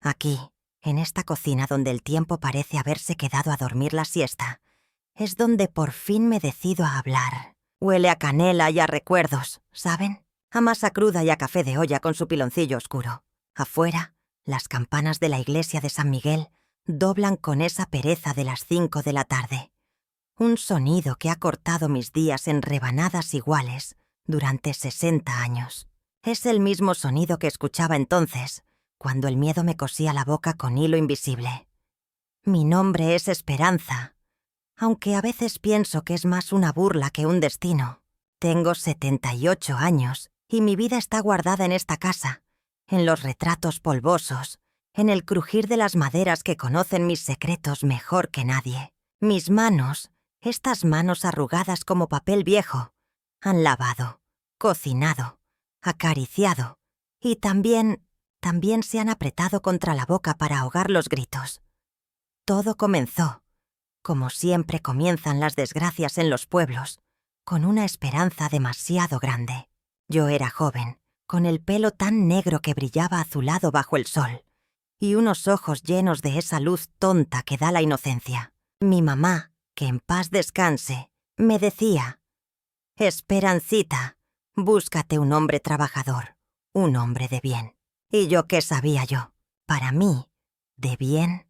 Aquí, en esta cocina donde el tiempo parece haberse quedado a dormir la siesta, es donde por fin me decido a hablar. Huele a canela y a recuerdos, ¿saben? A masa cruda y a café de olla con su piloncillo oscuro. Afuera, las campanas de la iglesia de San Miguel doblan con esa pereza de las 5 de la tarde. Un sonido que ha cortado mis días en rebanadas iguales durante 60 años. Es el mismo sonido que escuchaba entonces, cuando el miedo me cosía la boca con hilo invisible. Mi nombre es Esperanza, aunque a veces pienso que es más una burla que un destino. Tengo 78 años y mi vida está guardada en esta casa, en los retratos polvosos, en el crujir de las maderas que conocen mis secretos mejor que nadie. Mis manos, estas manos arrugadas como papel viejo, han lavado, cocinado, acariciado y también se han apretado contra la boca para ahogar los gritos. Todo comenzó, como siempre comienzan las desgracias en los pueblos, con una esperanza demasiado grande. Yo era joven, con el pelo tan negro que brillaba azulado bajo el sol, y unos ojos llenos de esa luz tonta que da la inocencia. Mi mamá, que en paz descanse, me decía: «Esperancita, búscate un hombre trabajador, un hombre de bien». ¿Y yo qué sabía yo? Para mí, de bien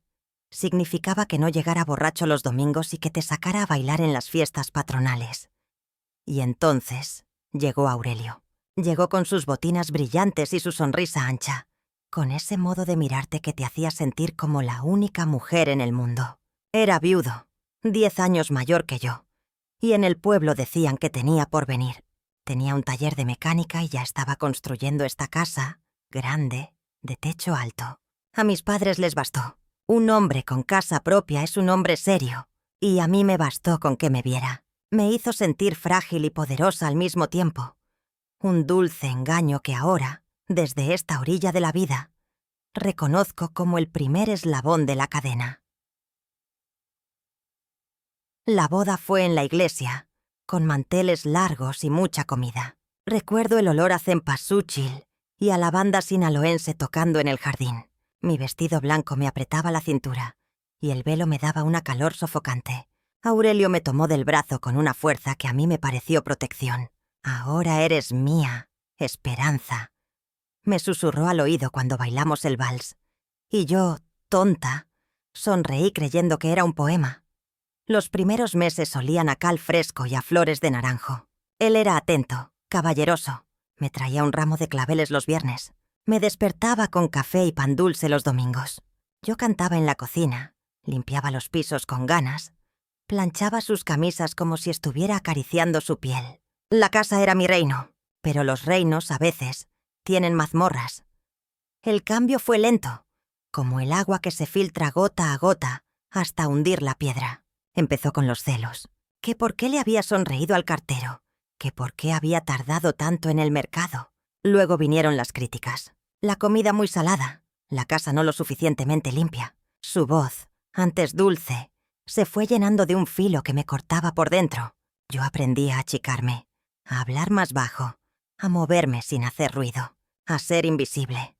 significaba que no llegara borracho los domingos y que te sacara a bailar en las fiestas patronales. Y entonces llegó Aurelio. Llegó con sus botinas brillantes y su sonrisa ancha, con ese modo de mirarte que te hacía sentir como la única mujer en el mundo. Era viudo, 10 años mayor que yo, y en el pueblo decían que tenía porvenir. Tenía un taller de mecánica y ya estaba construyendo esta casa, grande, de techo alto. A mis padres les bastó. Un hombre con casa propia es un hombre serio, y a mí me bastó con que me viera. Me hizo sentir frágil y poderosa al mismo tiempo. Un dulce engaño que ahora, desde esta orilla de la vida, reconozco como el primer eslabón de la cadena. La boda fue en la iglesia, con manteles largos y mucha comida. Recuerdo el olor a cempasúchil y a lavanda sinaloense tocando en el jardín. Mi vestido blanco me apretaba la cintura y el velo me daba una calor sofocante. Aurelio me tomó del brazo con una fuerza que a mí me pareció protección. «Ahora eres mía, Esperanza», me susurró al oído cuando bailamos el vals. Y yo, tonta, sonreí creyendo que era un poema. Los primeros meses olían a cal fresco y a flores de naranjo. Él era atento, caballeroso. Me traía un ramo de claveles los viernes. Me despertaba con café y pan dulce los domingos. Yo cantaba en la cocina, limpiaba los pisos con ganas, planchaba sus camisas como si estuviera acariciando su piel. La casa era mi reino, pero los reinos, a veces, tienen mazmorras. El cambio fue lento, como el agua que se filtra gota a gota hasta hundir la piedra. Empezó con los celos, que por qué le había sonreído al cartero, que por qué había tardado tanto en el mercado. Luego vinieron las críticas. La comida muy salada, la casa no lo suficientemente limpia. Su voz, antes dulce, se fue llenando de un filo que me cortaba por dentro. Yo aprendí a achicarme, a hablar más bajo, a moverme sin hacer ruido, a ser invisible.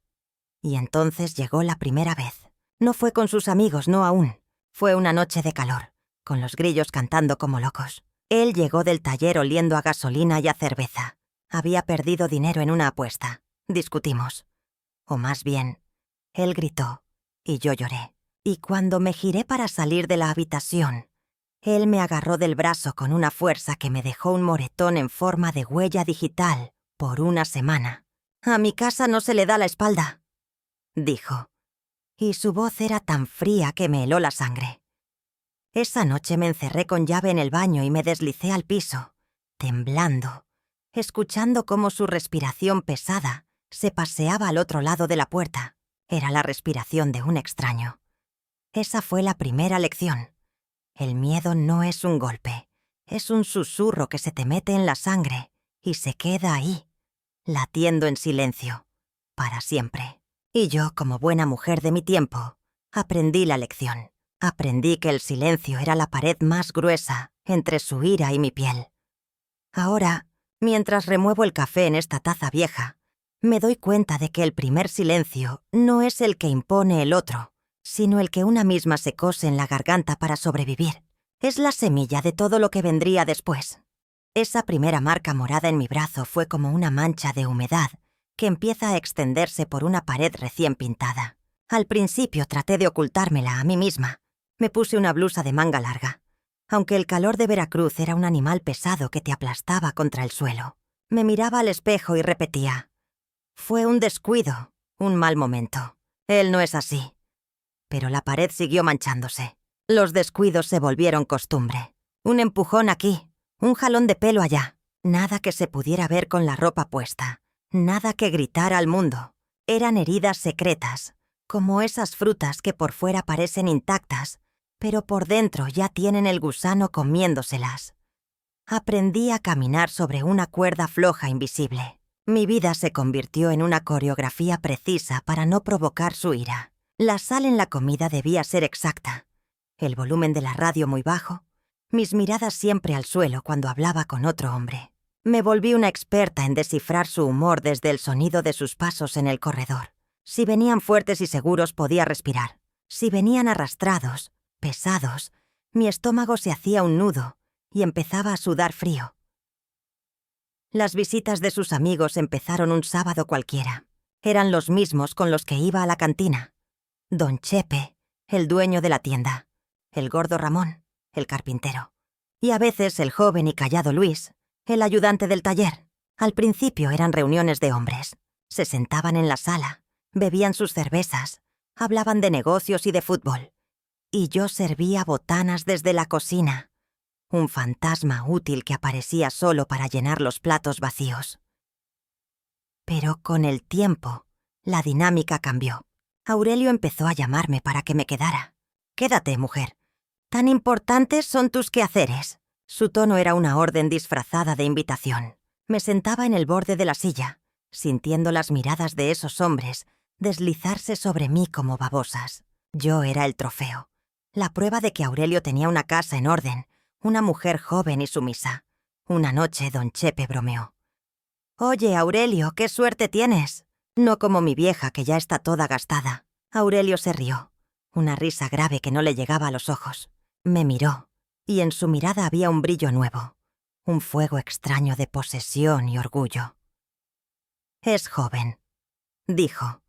Y entonces llegó la primera vez. No fue con sus amigos, no aún. Fue una noche de calor, con los grillos cantando como locos. Él llegó del taller oliendo a gasolina y a cerveza. Había perdido dinero en una apuesta. Discutimos. O más bien, él gritó y yo lloré. Y cuando me giré para salir de la habitación, él me agarró del brazo con una fuerza que me dejó un moretón en forma de huella digital por una semana. «A mi casa no se le da la espalda», dijo. Y su voz era tan fría que me heló la sangre. Esa noche me encerré con llave en el baño y me deslicé al piso, temblando, escuchando cómo su respiración pesada se paseaba al otro lado de la puerta. Era la respiración de un extraño. Esa fue la primera lección. El miedo no es un golpe, es un susurro que se te mete en la sangre y se queda ahí, latiendo en silencio, para siempre. Y yo, como buena mujer de mi tiempo, aprendí la lección. Aprendí que el silencio era la pared más gruesa entre su ira y mi piel. Ahora, mientras remuevo el café en esta taza vieja, Me doy cuenta de que el primer silencio no es el que impone el otro, sino el que una misma se cose en la garganta para sobrevivir. Es la semilla de todo lo que vendría después. Esa primera marca morada en mi brazo fue como una mancha de humedad que empieza a extenderse por una pared recién pintada. Al principio traté de ocultármela a mí misma. Me puse una blusa de manga larga. Aunque el calor de Veracruz era un animal pesado que te aplastaba contra el suelo. Me miraba al espejo y repetía: fue un descuido, un mal momento. Él no es así. Pero la pared siguió manchándose. Los descuidos se volvieron costumbre. Un empujón aquí, un jalón de pelo allá. Nada que se pudiera ver con la ropa puesta. Nada que gritara al mundo. Eran heridas secretas, como esas frutas que por fuera parecen intactas, pero por dentro ya tienen el gusano comiéndoselas. Aprendí a caminar sobre una cuerda floja invisible. Mi vida se convirtió en una coreografía precisa para no provocar su ira. La sal en la comida debía ser exacta. El volumen de la radio muy bajo. Mis miradas siempre al suelo cuando hablaba con otro hombre. Me volví una experta en descifrar su humor desde el sonido de sus pasos en el corredor. Si venían fuertes y seguros podía respirar. Si venían arrastrados, pesados, mi estómago se hacía un nudo y empezaba a sudar frío. Las visitas de sus amigos empezaron un sábado cualquiera. Eran los mismos con los que iba a la cantina. Don Chepe, el dueño de la tienda. El gordo Ramón, el carpintero. Y a veces el joven y callado Luis, el ayudante del taller. Al principio eran reuniones de hombres. Se sentaban en la sala, bebían sus cervezas, hablaban de negocios y de fútbol. Y yo servía botanas desde la cocina. Un fantasma útil que aparecía solo para llenar los platos vacíos. Pero con el tiempo, la dinámica cambió. Aurelio empezó a llamarme para que me quedara. «Quédate, mujer. Tan importantes son tus quehaceres». Su tono era una orden disfrazada de invitación. Me sentaba en el borde de la silla, sintiendo las miradas de esos hombres deslizarse sobre mí como babosas. Yo era el trofeo, la prueba de que Aurelio tenía una casa en orden, una mujer joven y sumisa. Una noche don Chepe bromeó. «Oye, Aurelio, qué suerte tienes». No como mi vieja, que ya está toda gastada. Aurelio se rió, una risa grave que no le llegaba a los ojos. Me miró, y en su mirada había un brillo nuevo, un fuego extraño de posesión y orgullo. «Es joven», dijo,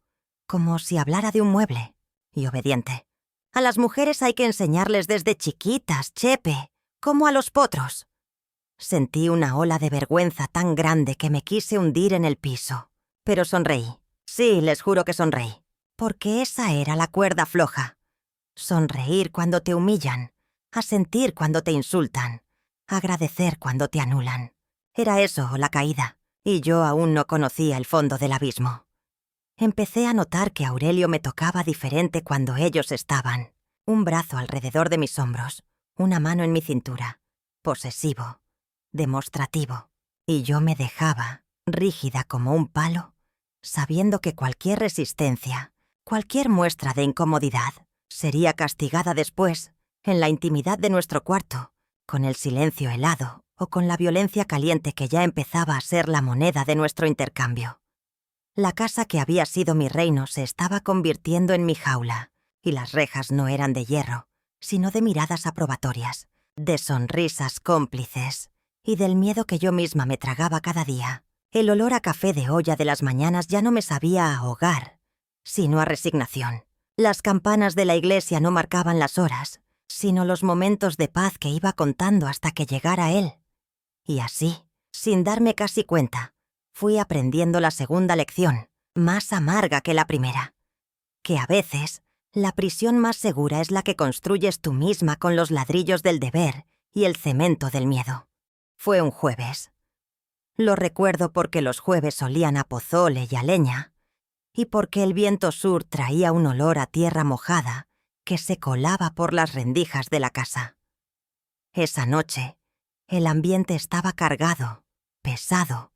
como si hablara de un mueble, y obediente. «A las mujeres hay que enseñarles desde chiquitas, Chepe, como a los potros». Sentí una ola de vergüenza tan grande que me quise hundir en el piso, pero sonreí. Sí, les juro que sonreí, porque esa era la cuerda floja. Sonreír cuando te humillan, asentir cuando te insultan, agradecer cuando te anulan. Era eso la caída, y yo aún no conocía el fondo del abismo. Empecé a notar que Aurelio me tocaba diferente cuando ellos estaban. Un brazo alrededor de mis hombros, una mano en mi cintura. Posesivo, demostrativo. Y yo me dejaba, rígida como un palo, sabiendo que cualquier resistencia, cualquier muestra de incomodidad, sería castigada después, en la intimidad de nuestro cuarto, con el silencio helado o con la violencia caliente que ya empezaba a ser la moneda de nuestro intercambio. La casa que había sido mi reino se estaba convirtiendo en mi jaula, y las rejas no eran de hierro, sino de miradas aprobatorias, de sonrisas cómplices, y del miedo que yo misma me tragaba cada día. El olor a café de olla de las mañanas ya no me sabía a hogar, sino a resignación. Las campanas de la iglesia no marcaban las horas, sino los momentos de paz que iba contando hasta que llegara él. Y así, sin darme casi cuenta, fui aprendiendo la segunda lección, más amarga que la primera, que a veces la prisión más segura es la que construyes tú misma con los ladrillos del deber y el cemento del miedo. Fue un jueves. Lo recuerdo porque los jueves olían a pozole y a leña, y porque el viento sur traía un olor a tierra mojada que se colaba por las rendijas de la casa. Esa noche, el ambiente estaba cargado, pesado,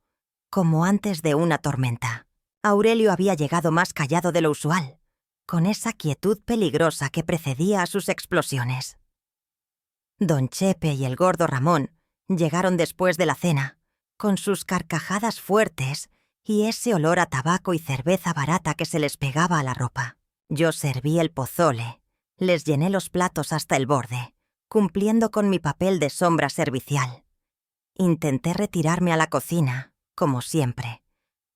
como antes de una tormenta. Aurelio había llegado más callado de lo usual, con esa quietud peligrosa que precedía a sus explosiones. Don Chepe y el gordo Ramón llegaron después de la cena, con sus carcajadas fuertes y ese olor a tabaco y cerveza barata que se les pegaba a la ropa. Yo serví el pozole, les llené los platos hasta el borde, cumpliendo con mi papel de sombra servicial. Intenté retirarme a la cocina, como siempre,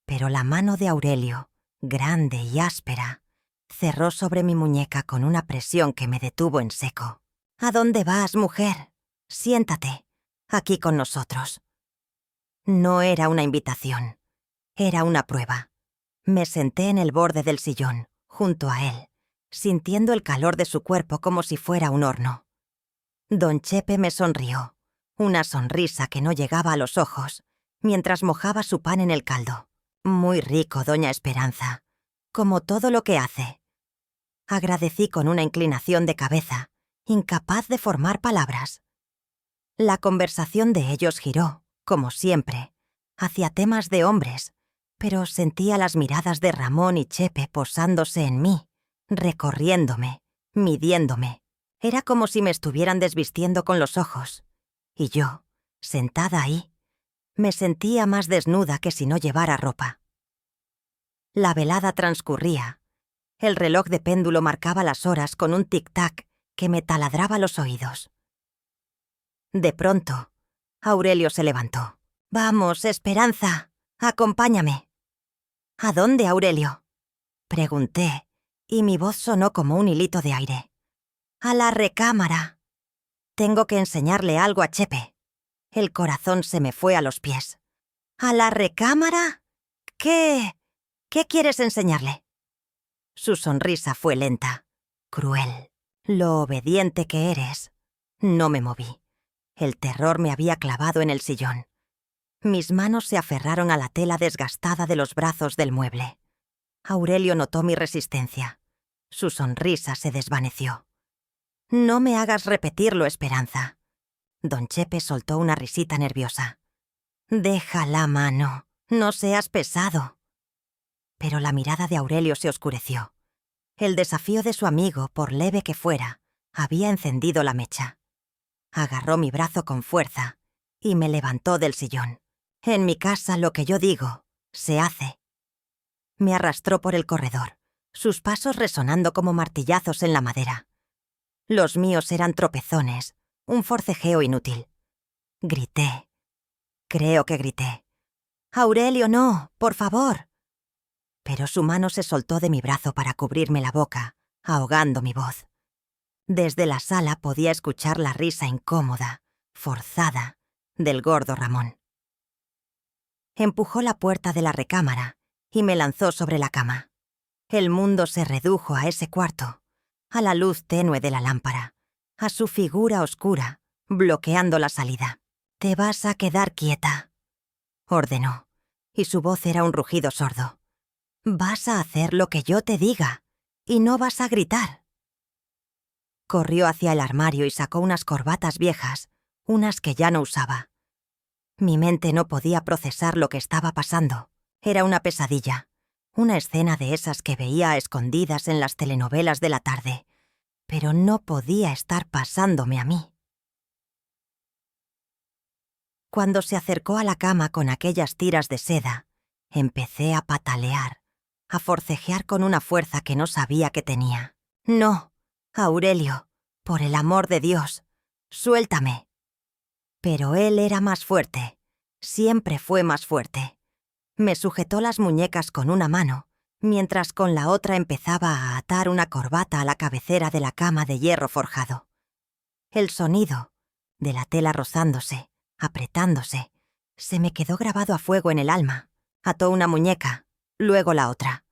pero la mano de Aurelio, grande y áspera, cerró sobre mi muñeca con una presión que me detuvo en seco. «¿A dónde vas, mujer? Siéntate, aquí con nosotros». No era una invitación, era una prueba. Me senté en el borde del sillón, junto a él, sintiendo el calor de su cuerpo como si fuera un horno. Don Chepe me sonrió, una sonrisa que no llegaba a los ojos, mientras mojaba su pan en el caldo. «Muy rico, doña Esperanza, como todo lo que hace». Agradecí con una inclinación de cabeza, incapaz de formar palabras. La conversación de ellos giró, como siempre, hacia temas de hombres, pero sentía las miradas de Ramón y Chepe posándose en mí, recorriéndome, midiéndome. Era como si me estuvieran desvistiendo con los ojos. Y yo, sentada ahí, me sentía más desnuda que si no llevara ropa. La velada transcurría. El reloj de péndulo marcaba las horas con un tic-tac que me taladraba los oídos. De pronto, Aurelio se levantó. «Vamos, Esperanza, acompáñame». «¿A dónde, Aurelio?», pregunté, y mi voz sonó como un hilito de aire. «A la recámara. Tengo que enseñarle algo a Chepe». El corazón se me fue a los pies. «¿A la recámara? ¿Qué quieres enseñarle?». Su sonrisa fue lenta, cruel. «Lo obediente que eres». No me moví. El terror me había clavado en el sillón. Mis manos se aferraron a la tela desgastada de los brazos del mueble. Aurelio notó mi resistencia. Su sonrisa se desvaneció. «No me hagas repetirlo, Esperanza». Don Chepe soltó una risita nerviosa. «Deja la mano, no seas pesado». Pero la mirada de Aurelio se oscureció. El desafío de su amigo, por leve que fuera, había encendido la mecha. Agarró mi brazo con fuerza y me levantó del sillón. «En mi casa lo que yo digo, se hace». Me arrastró por el corredor, sus pasos resonando como martillazos en la madera. Los míos eran tropezones, un forcejeo inútil. Grité. Creo que grité. «Aurelio, no, por favor». Pero su mano se soltó de mi brazo para cubrirme la boca, ahogando mi voz. Desde la sala podía escuchar la risa incómoda, forzada, del gordo Ramón. Empujó la puerta de la recámara y me lanzó sobre la cama. El mundo se redujo a ese cuarto, a la luz tenue de la lámpara, a su figura oscura, bloqueando la salida. «Te vas a quedar quieta», ordenó, y su voz era un rugido sordo. «Vas a hacer lo que yo te diga, y no vas a gritar». Corrió hacia el armario y sacó unas corbatas viejas, unas que ya no usaba. Mi mente no podía procesar lo que estaba pasando. Era una pesadilla, una escena de esas que veía a escondidas en las telenovelas de la tarde, pero no podía estar pasándome a mí. Cuando se acercó a la cama con aquellas tiras de seda, empecé a patalear, a forcejear con una fuerza que no sabía que tenía. «No, Aurelio, por el amor de Dios, suéltame». Pero él era más fuerte, siempre fue más fuerte. Me sujetó las muñecas con una mano, mientras con la otra empezaba a atar una corbata a la cabecera de la cama de hierro forjado. El sonido, de la tela rozándose, apretándose, se me quedó grabado a fuego en el alma. Ató una muñeca, luego la otra.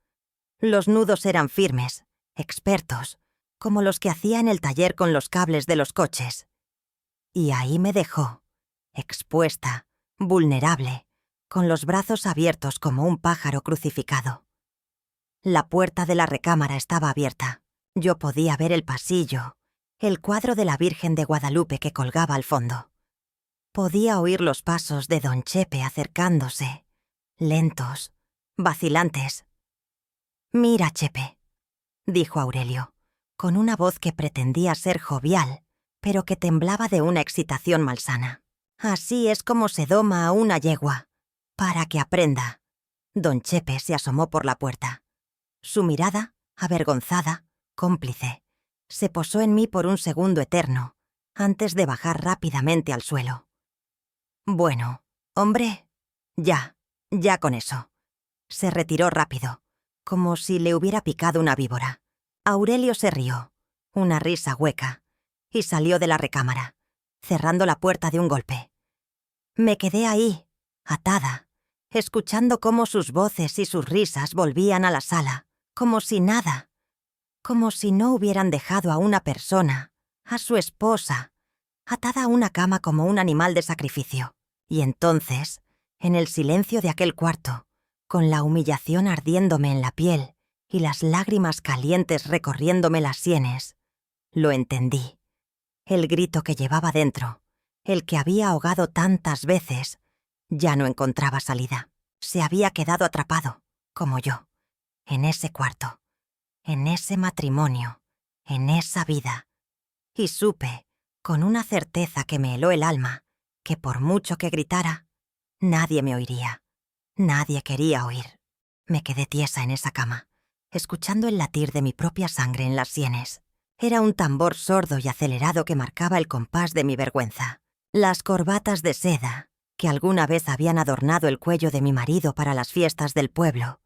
Los nudos eran firmes, expertos, como los que hacía en el taller con los cables de los coches. Y ahí me dejó, expuesta, vulnerable, con los brazos abiertos como un pájaro crucificado. La puerta de la recámara estaba abierta. Yo podía ver el pasillo, el cuadro de la Virgen de Guadalupe que colgaba al fondo. Podía oír los pasos de don Chepe acercándose, lentos, vacilantes. «Mira, Chepe», dijo Aurelio, con una voz que pretendía ser jovial, pero que temblaba de una excitación malsana. «Así es como se doma a una yegua, para que aprenda. Don Chepe se asomó por la puerta. Su mirada, avergonzada, cómplice, se posó en mí por un segundo eterno, antes de bajar rápidamente al suelo. Bueno, hombre, ya con eso. Se retiró rápido, como si le hubiera picado una víbora. Aurelio se rió, una risa hueca, y salió de la recámara, cerrando la puerta de un golpe. Me quedé ahí, atada, escuchando cómo sus voces y sus risas volvían a la sala, como si nada, como si no hubieran dejado a una persona, a su esposa, atada a una cama como un animal de sacrificio. Y entonces, en el silencio de aquel cuarto, con la humillación ardiéndome en la piel y las lágrimas calientes recorriéndome las sienes, lo entendí. El grito que llevaba dentro, el que había ahogado tantas veces, ya no encontraba salida. Se había quedado atrapado, como yo, en ese cuarto, en ese matrimonio, en esa vida. Y supe, con una certeza que me heló el alma, que por mucho que gritara, nadie me oiría. Nadie quería oír. Me quedé tiesa en esa cama, escuchando el latir de mi propia sangre en las sienes. Era un tambor sordo y acelerado que marcaba el compás de mi vergüenza. Las corbatas de seda, que alguna vez habían adornado el cuello de mi marido para las fiestas del pueblo,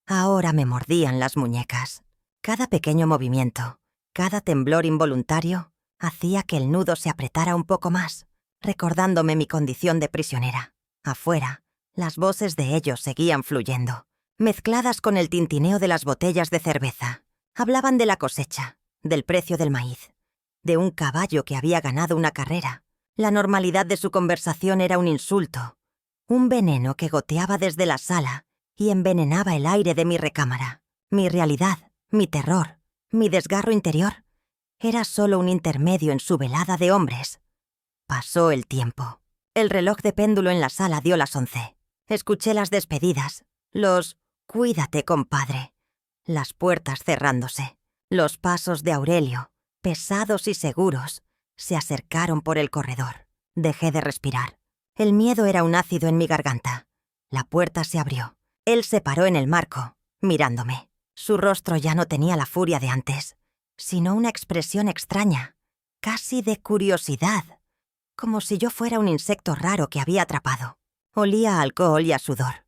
ahora me mordían las muñecas. Cada pequeño movimiento, cada temblor involuntario, hacía que el nudo se apretara un poco más, recordándome mi condición de prisionera. Afuera, las voces de ellos seguían fluyendo, mezcladas con el tintineo de las botellas de cerveza. Hablaban de la cosecha, del precio del maíz, de un caballo que había ganado una carrera. La normalidad de su conversación era un insulto, un veneno que goteaba desde la sala y envenenaba el aire de mi recámara. Mi realidad, mi terror, mi desgarro interior, era solo un intermedio en su velada de hombres. Pasó el tiempo. El reloj de péndulo en la sala dio las 11. Escuché las despedidas, los «cuídate, compadre», las puertas cerrándose. Los pasos de Aurelio, pesados y seguros, se acercaron por el corredor. Dejé de respirar. El miedo era un ácido en mi garganta. La puerta se abrió. Él se paró en el marco, mirándome. Su rostro ya no tenía la furia de antes, sino una expresión extraña, casi de curiosidad, como si yo fuera un insecto raro que había atrapado. Olía a alcohol y a sudor.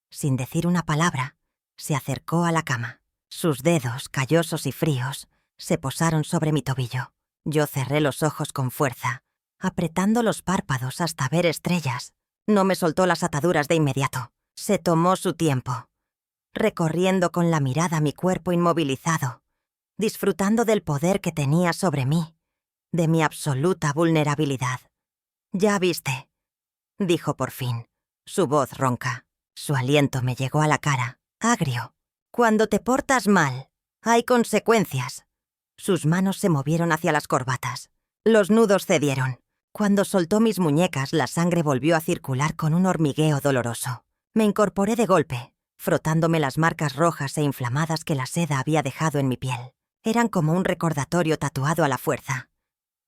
Sin decir una palabra, se acercó a la cama. Sus dedos, callosos y fríos, se posaron sobre mi tobillo. Yo cerré los ojos con fuerza, apretando los párpados hasta ver estrellas. No me soltó las ataduras de inmediato. Se tomó su tiempo, recorriendo con la mirada mi cuerpo inmovilizado, disfrutando del poder que tenía sobre mí, de mi absoluta vulnerabilidad. «Ya viste», dijo por fin, su voz ronca. Su aliento me llegó a la cara, agrio. «Cuando te portas mal, hay consecuencias». Sus manos se movieron hacia las corbatas. Los nudos cedieron. Cuando soltó mis muñecas, la sangre volvió a circular con un hormigueo doloroso. Me incorporé de golpe, frotándome las marcas rojas e inflamadas que la seda había dejado en mi piel. Eran como un recordatorio tatuado a la fuerza.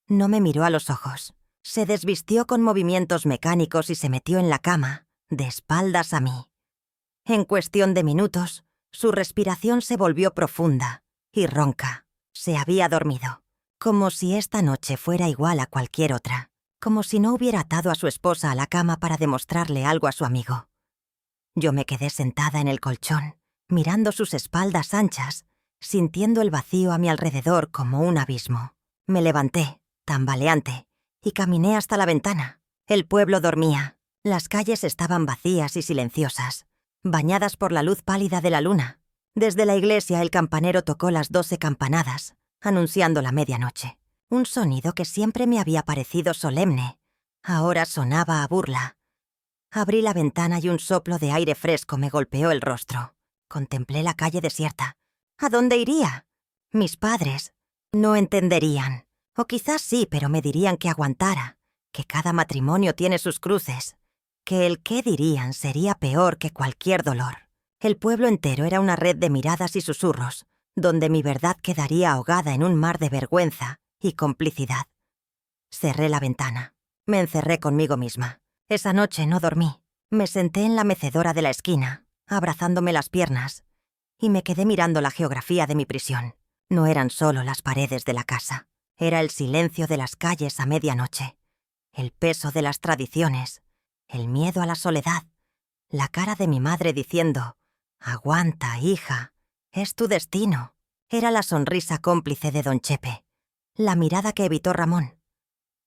No me miró a los ojos. Se desvistió con movimientos mecánicos y se metió en la cama, de espaldas a mí. En cuestión de minutos, su respiración se volvió profunda y ronca. Se había dormido, como si esta noche fuera igual a cualquier otra, como si no hubiera atado a su esposa a la cama para demostrarle algo a su amigo. Yo me quedé sentada en el colchón, mirando sus espaldas anchas, sintiendo el vacío a mi alrededor como un abismo. Me levanté, tambaleante, y caminé hasta la ventana. El pueblo dormía. Las calles estaban vacías y silenciosas, bañadas por la luz pálida de la luna. Desde la iglesia el campanero tocó las 12 campanadas, anunciando la medianoche. Un sonido que siempre me había parecido solemne, ahora sonaba a burla. Abrí la ventana y un soplo de aire fresco me golpeó el rostro. Contemplé la calle desierta. ¿A dónde iría? Mis padres no entenderían. O quizás sí, pero me dirían que aguantara, que cada matrimonio tiene sus cruces, que el qué dirían sería peor que cualquier dolor. El pueblo entero era una red de miradas y susurros, donde mi verdad quedaría ahogada en un mar de vergüenza y complicidad. Cerré la ventana. Me encerré conmigo misma. Esa noche no dormí. Me senté en la mecedora de la esquina, abrazándome las piernas, y me quedé mirando la geografía de mi prisión. No eran solo las paredes de la casa, era el silencio de las calles a medianoche, el peso de las tradiciones, el miedo a la soledad, la cara de mi madre diciendo: «Aguanta, hija, es tu destino». Era la sonrisa cómplice de don Chepe, la mirada que evitó Ramón.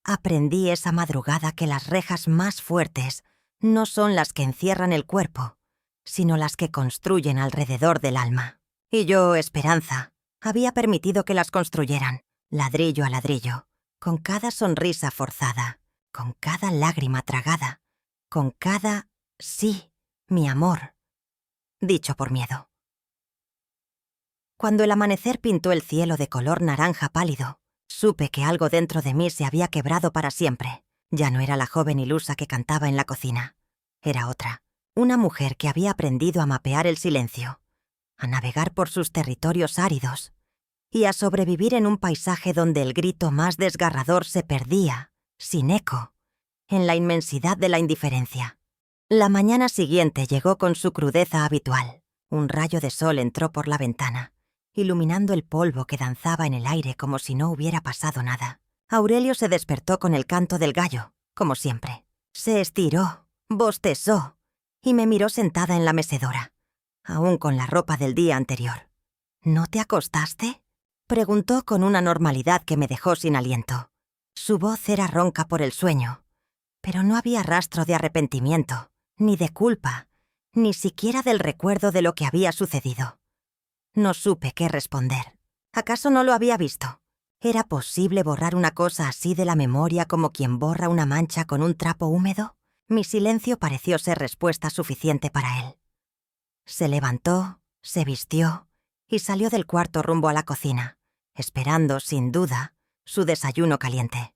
Aprendí esa madrugada que las rejas más fuertes no son las que encierran el cuerpo, sino las que construyen alrededor del alma. Y yo, Esperanza, había permitido que las construyeran, ladrillo a ladrillo, con cada sonrisa forzada, con cada lágrima tragada, con cada «sí, mi amor», dicho por miedo. Cuando el amanecer pintó el cielo de color naranja pálido, supe que algo dentro de mí se había quebrado para siempre. Ya no era la joven ilusa que cantaba en la cocina. Era otra, una mujer que había aprendido a mapear el silencio, a navegar por sus territorios áridos y a sobrevivir en un paisaje donde el grito más desgarrador se perdía, sin eco, en la inmensidad de la indiferencia. La mañana siguiente llegó con su crudeza habitual. Un rayo de sol entró por la ventana, iluminando el polvo que danzaba en el aire como si no hubiera pasado nada. Aurelio se despertó con el canto del gallo, como siempre. Se estiró, bostezó y me miró sentada en la mecedora, aún con la ropa del día anterior. «¿No te acostaste?», preguntó con una normalidad que me dejó sin aliento. Su voz era ronca por el sueño, pero no había rastro de arrepentimiento, ni de culpa, ni siquiera del recuerdo de lo que había sucedido. No supe qué responder. ¿Acaso no lo había visto? ¿Era posible borrar una cosa así de la memoria como quien borra una mancha con un trapo húmedo? Mi silencio pareció ser respuesta suficiente para él. Se levantó, se vistió y salió del cuarto rumbo a la cocina, esperando, sin duda, su desayuno caliente.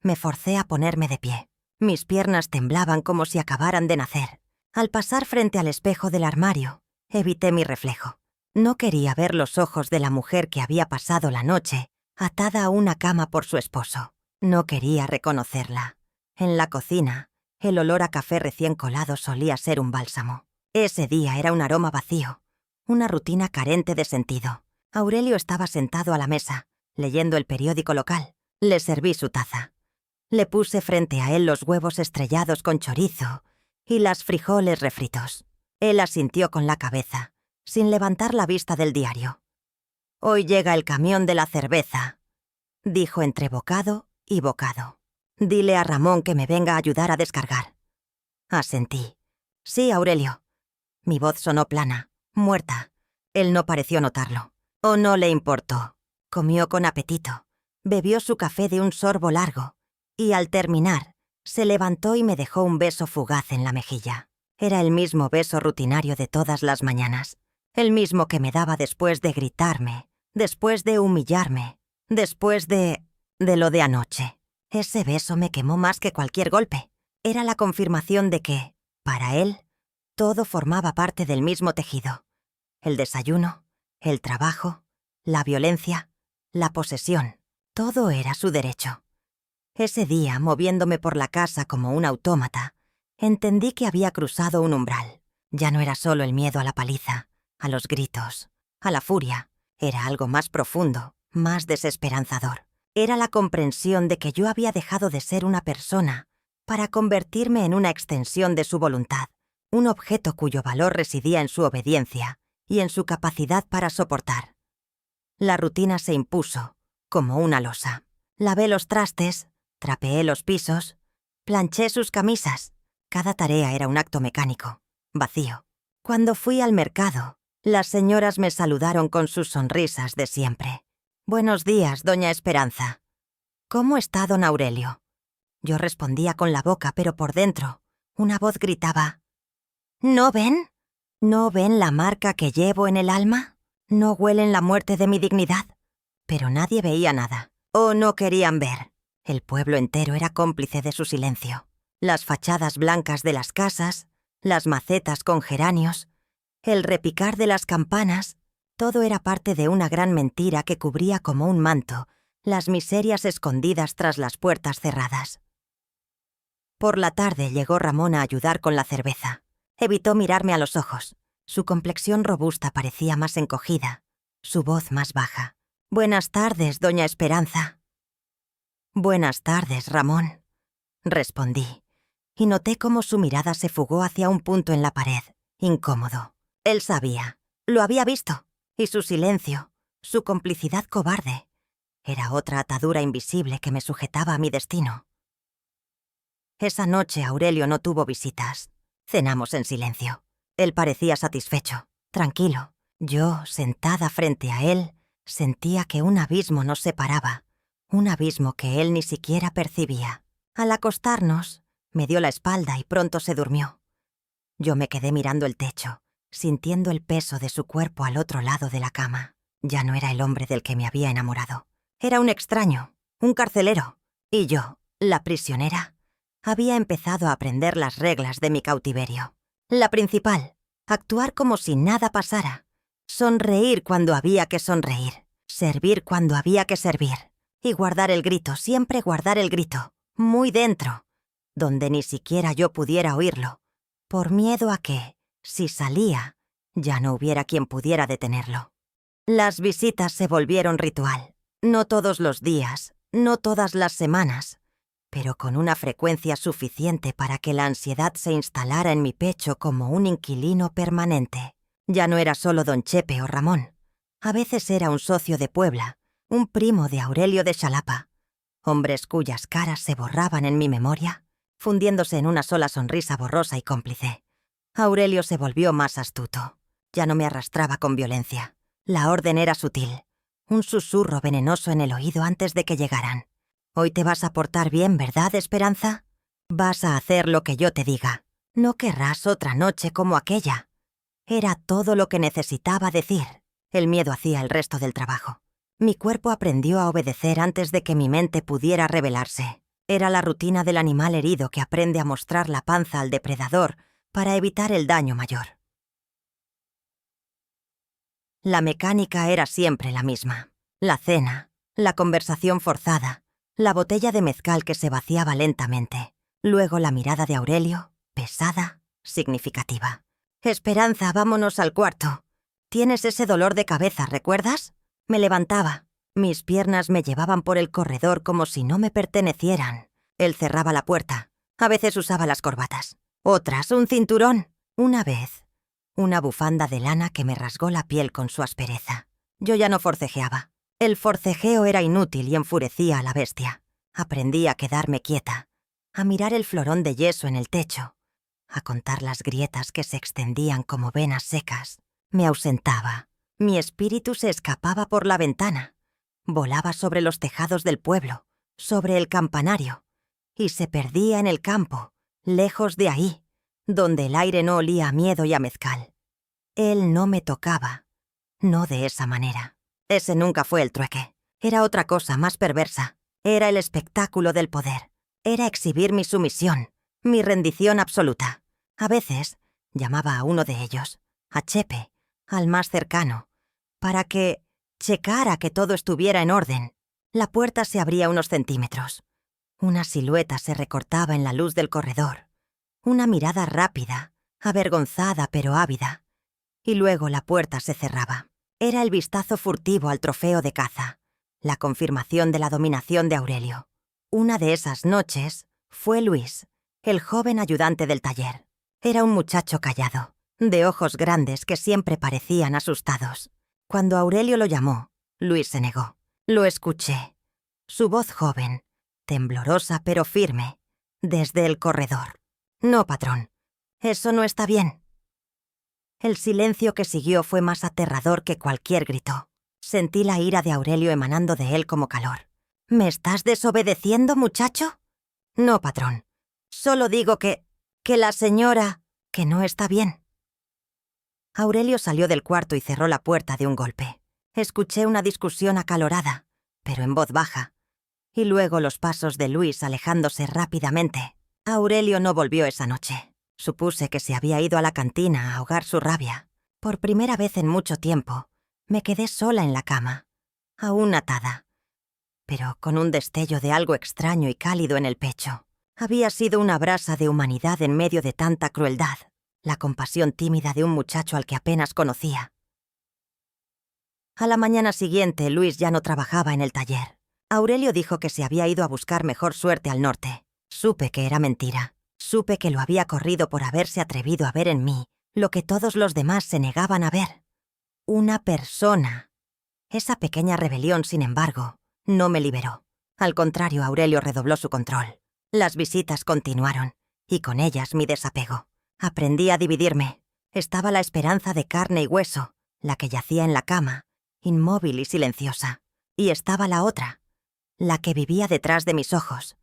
Me forcé a ponerme de pie. Mis piernas temblaban como si acabaran de nacer. Al pasar frente al espejo del armario, evité mi reflejo. No quería ver los ojos de la mujer que había pasado la noche atada a una cama por su esposo. No quería reconocerla. En la cocina, el olor a café recién colado solía ser un bálsamo. Ese día era un aroma vacío, una rutina carente de sentido. Aurelio estaba sentado a la mesa, leyendo el periódico local. Le serví su taza. Le puse frente a él los huevos estrellados con chorizo y las frijoles refritos. Él asintió con la cabeza, sin levantar la vista del diario. «Hoy llega el camión de la cerveza», dijo entre bocado y bocado. «Dile a Ramón que me venga a ayudar a descargar». Asentí. «Sí, Aurelio». Mi voz sonó plana, muerta. Él no pareció notarlo. O no le importó. Comió con apetito. Bebió su café de un sorbo largo. Y al terminar, se levantó y me dejó un beso fugaz en la mejilla. Era el mismo beso rutinario de todas las mañanas. El mismo que me daba después de gritarme, después de humillarme, después de lo de anoche. Ese beso me quemó más que cualquier golpe. Era la confirmación de que, para él, todo formaba parte del mismo tejido. El desayuno, el trabajo, la violencia, la posesión. Todo era su derecho. Ese día, moviéndome por la casa como un autómata, entendí que había cruzado un umbral. Ya no era solo el miedo a la paliza, a los gritos, a la furia. Era algo más profundo, más desesperanzador. Era la comprensión de que yo había dejado de ser una persona para convertirme en una extensión de su voluntad, un objeto cuyo valor residía en su obediencia y en su capacidad para soportar. La rutina se impuso, como una losa. Lavé los trastes, trapeé los pisos, planché sus camisas. Cada tarea era un acto mecánico, vacío. Cuando fui al mercado, las señoras me saludaron con sus sonrisas de siempre. «Buenos días, doña Esperanza». «¿Cómo está don Aurelio?». Yo respondía con la boca, pero por dentro, una voz gritaba: «¿No ven? ¿No ven la marca que llevo en el alma? ¿No huelen la muerte de mi dignidad?». Pero nadie veía nada. O no querían ver. El pueblo entero era cómplice de su silencio. Las fachadas blancas de las casas, las macetas con geranios, el repicar de las campanas, todo era parte de una gran mentira que cubría como un manto las miserias escondidas tras las puertas cerradas. Por la tarde llegó Ramón a ayudar con la cerveza. Evitó mirarme a los ojos. Su complexión robusta parecía más encogida, su voz más baja. «Buenas tardes, doña Esperanza». «Buenas tardes, Ramón», respondí, y noté cómo su mirada se fugó hacia un punto en la pared, incómodo. Él sabía, lo había visto, y su silencio, su complicidad cobarde, era otra atadura invisible que me sujetaba a mi destino. Esa noche Aurelio no tuvo visitas. Cenamos en silencio. Él parecía satisfecho, tranquilo. Yo, sentada frente a él, sentía que un abismo nos separaba, un abismo que él ni siquiera percibía. Al acostarnos, me dio la espalda y pronto se durmió. Yo me quedé mirando el techo, sintiendo el peso de su cuerpo al otro lado de la cama. Ya no era el hombre del que me había enamorado. Era un extraño, un carcelero. Y yo, la prisionera, había empezado a aprender las reglas de mi cautiverio. La principal, actuar como si nada pasara. Sonreír cuando había que sonreír. Servir cuando había que servir. Y guardar el grito, siempre guardar el grito. Muy dentro, donde ni siquiera yo pudiera oírlo. Por miedo a que, si salía, ya no hubiera quien pudiera detenerlo. Las visitas se volvieron ritual. No todos los días, no todas las semanas, pero con una frecuencia suficiente para que la ansiedad se instalara en mi pecho como un inquilino permanente. Ya no era solo don Chepe o Ramón. A veces era un socio de Puebla, un primo de Aurelio de Xalapa. Hombres cuyas caras se borraban en mi memoria, fundiéndose en una sola sonrisa borrosa y cómplice. Aurelio se volvió más astuto. Ya no me arrastraba con violencia. La orden era sutil. Un susurro venenoso en el oído antes de que llegaran. «Hoy te vas a portar bien, ¿verdad, Esperanza? Vas a hacer lo que yo te diga. No querrás otra noche como aquella». Era todo lo que necesitaba decir. El miedo hacía el resto del trabajo. Mi cuerpo aprendió a obedecer antes de que mi mente pudiera rebelarse. Era la rutina del animal herido que aprende a mostrar la panza al depredador para evitar el daño mayor. La mecánica era siempre la misma. La cena, la conversación forzada, la botella de mezcal que se vaciaba lentamente. Luego la mirada de Aurelio, pesada, significativa. «Esperanza, vámonos al cuarto. Tienes ese dolor de cabeza, ¿recuerdas?» Me levantaba. Mis piernas me llevaban por el corredor como si no me pertenecieran. Él cerraba la puerta. A veces usaba las corbatas. Otras, un cinturón. Una vez, una bufanda de lana que me rasgó la piel con su aspereza. Yo ya no forcejeaba. El forcejeo era inútil y enfurecía a la bestia. Aprendí a quedarme quieta, a mirar el florón de yeso en el techo, a contar las grietas que se extendían como venas secas. Me ausentaba. Mi espíritu se escapaba por la ventana. Volaba sobre los tejados del pueblo, sobre el campanario, y se perdía en el campo, lejos de ahí, donde el aire no olía a miedo y a mezcal. Él no me tocaba, no de esa manera. Ese nunca fue el trueque. Era otra cosa más perversa. Era el espectáculo del poder. Era exhibir mi sumisión, mi rendición absoluta. A veces llamaba a uno de ellos, a Chepe, al más cercano, para que checara que todo estuviera en orden. La puerta se abría unos centímetros. Una silueta se recortaba en la luz del corredor. Una mirada rápida, avergonzada pero ávida. Y luego la puerta se cerraba. Era el vistazo furtivo al trofeo de caza, la confirmación de la dominación de Aurelio. Una de esas noches fue Luis, el joven ayudante del taller. Era un muchacho callado, de ojos grandes que siempre parecían asustados. Cuando Aurelio lo llamó, Luis se negó. Lo escuché. Su voz joven, temblorosa pero firme, desde el corredor. «No, patrón, eso no está bien». El silencio que siguió fue más aterrador que cualquier grito. Sentí la ira de Aurelio emanando de él como calor. «¿Me estás desobedeciendo, muchacho?» «No, patrón. Solo digo que la señora... que no está bien». Aurelio salió del cuarto y cerró la puerta de un golpe. Escuché una discusión acalorada, pero en voz baja, y luego los pasos de Luis alejándose rápidamente. Aurelio no volvió esa noche. Supuse que se había ido a la cantina a ahogar su rabia. Por primera vez en mucho tiempo, me quedé sola en la cama, aún atada, pero con un destello de algo extraño y cálido en el pecho. Había sido una brasa de humanidad en medio de tanta crueldad. la compasión tímida de un muchacho al que apenas conocía. A la mañana siguiente, Luis ya no trabajaba en el taller. Aurelio dijo que se había ido a buscar mejor suerte al norte. Supe que era mentira. Supe que lo había corrido por haberse atrevido a ver en mí lo que todos los demás se negaban a ver. Una persona. Esa pequeña rebelión, sin embargo, no me liberó. Al contrario, Aurelio redobló su control. Las visitas continuaron, y con ellas mi desapego. Aprendí a dividirme. Estaba la esperanza de carne y hueso, la que yacía en la cama, inmóvil y silenciosa. Y estaba la otra, la que vivía detrás de mis ojos,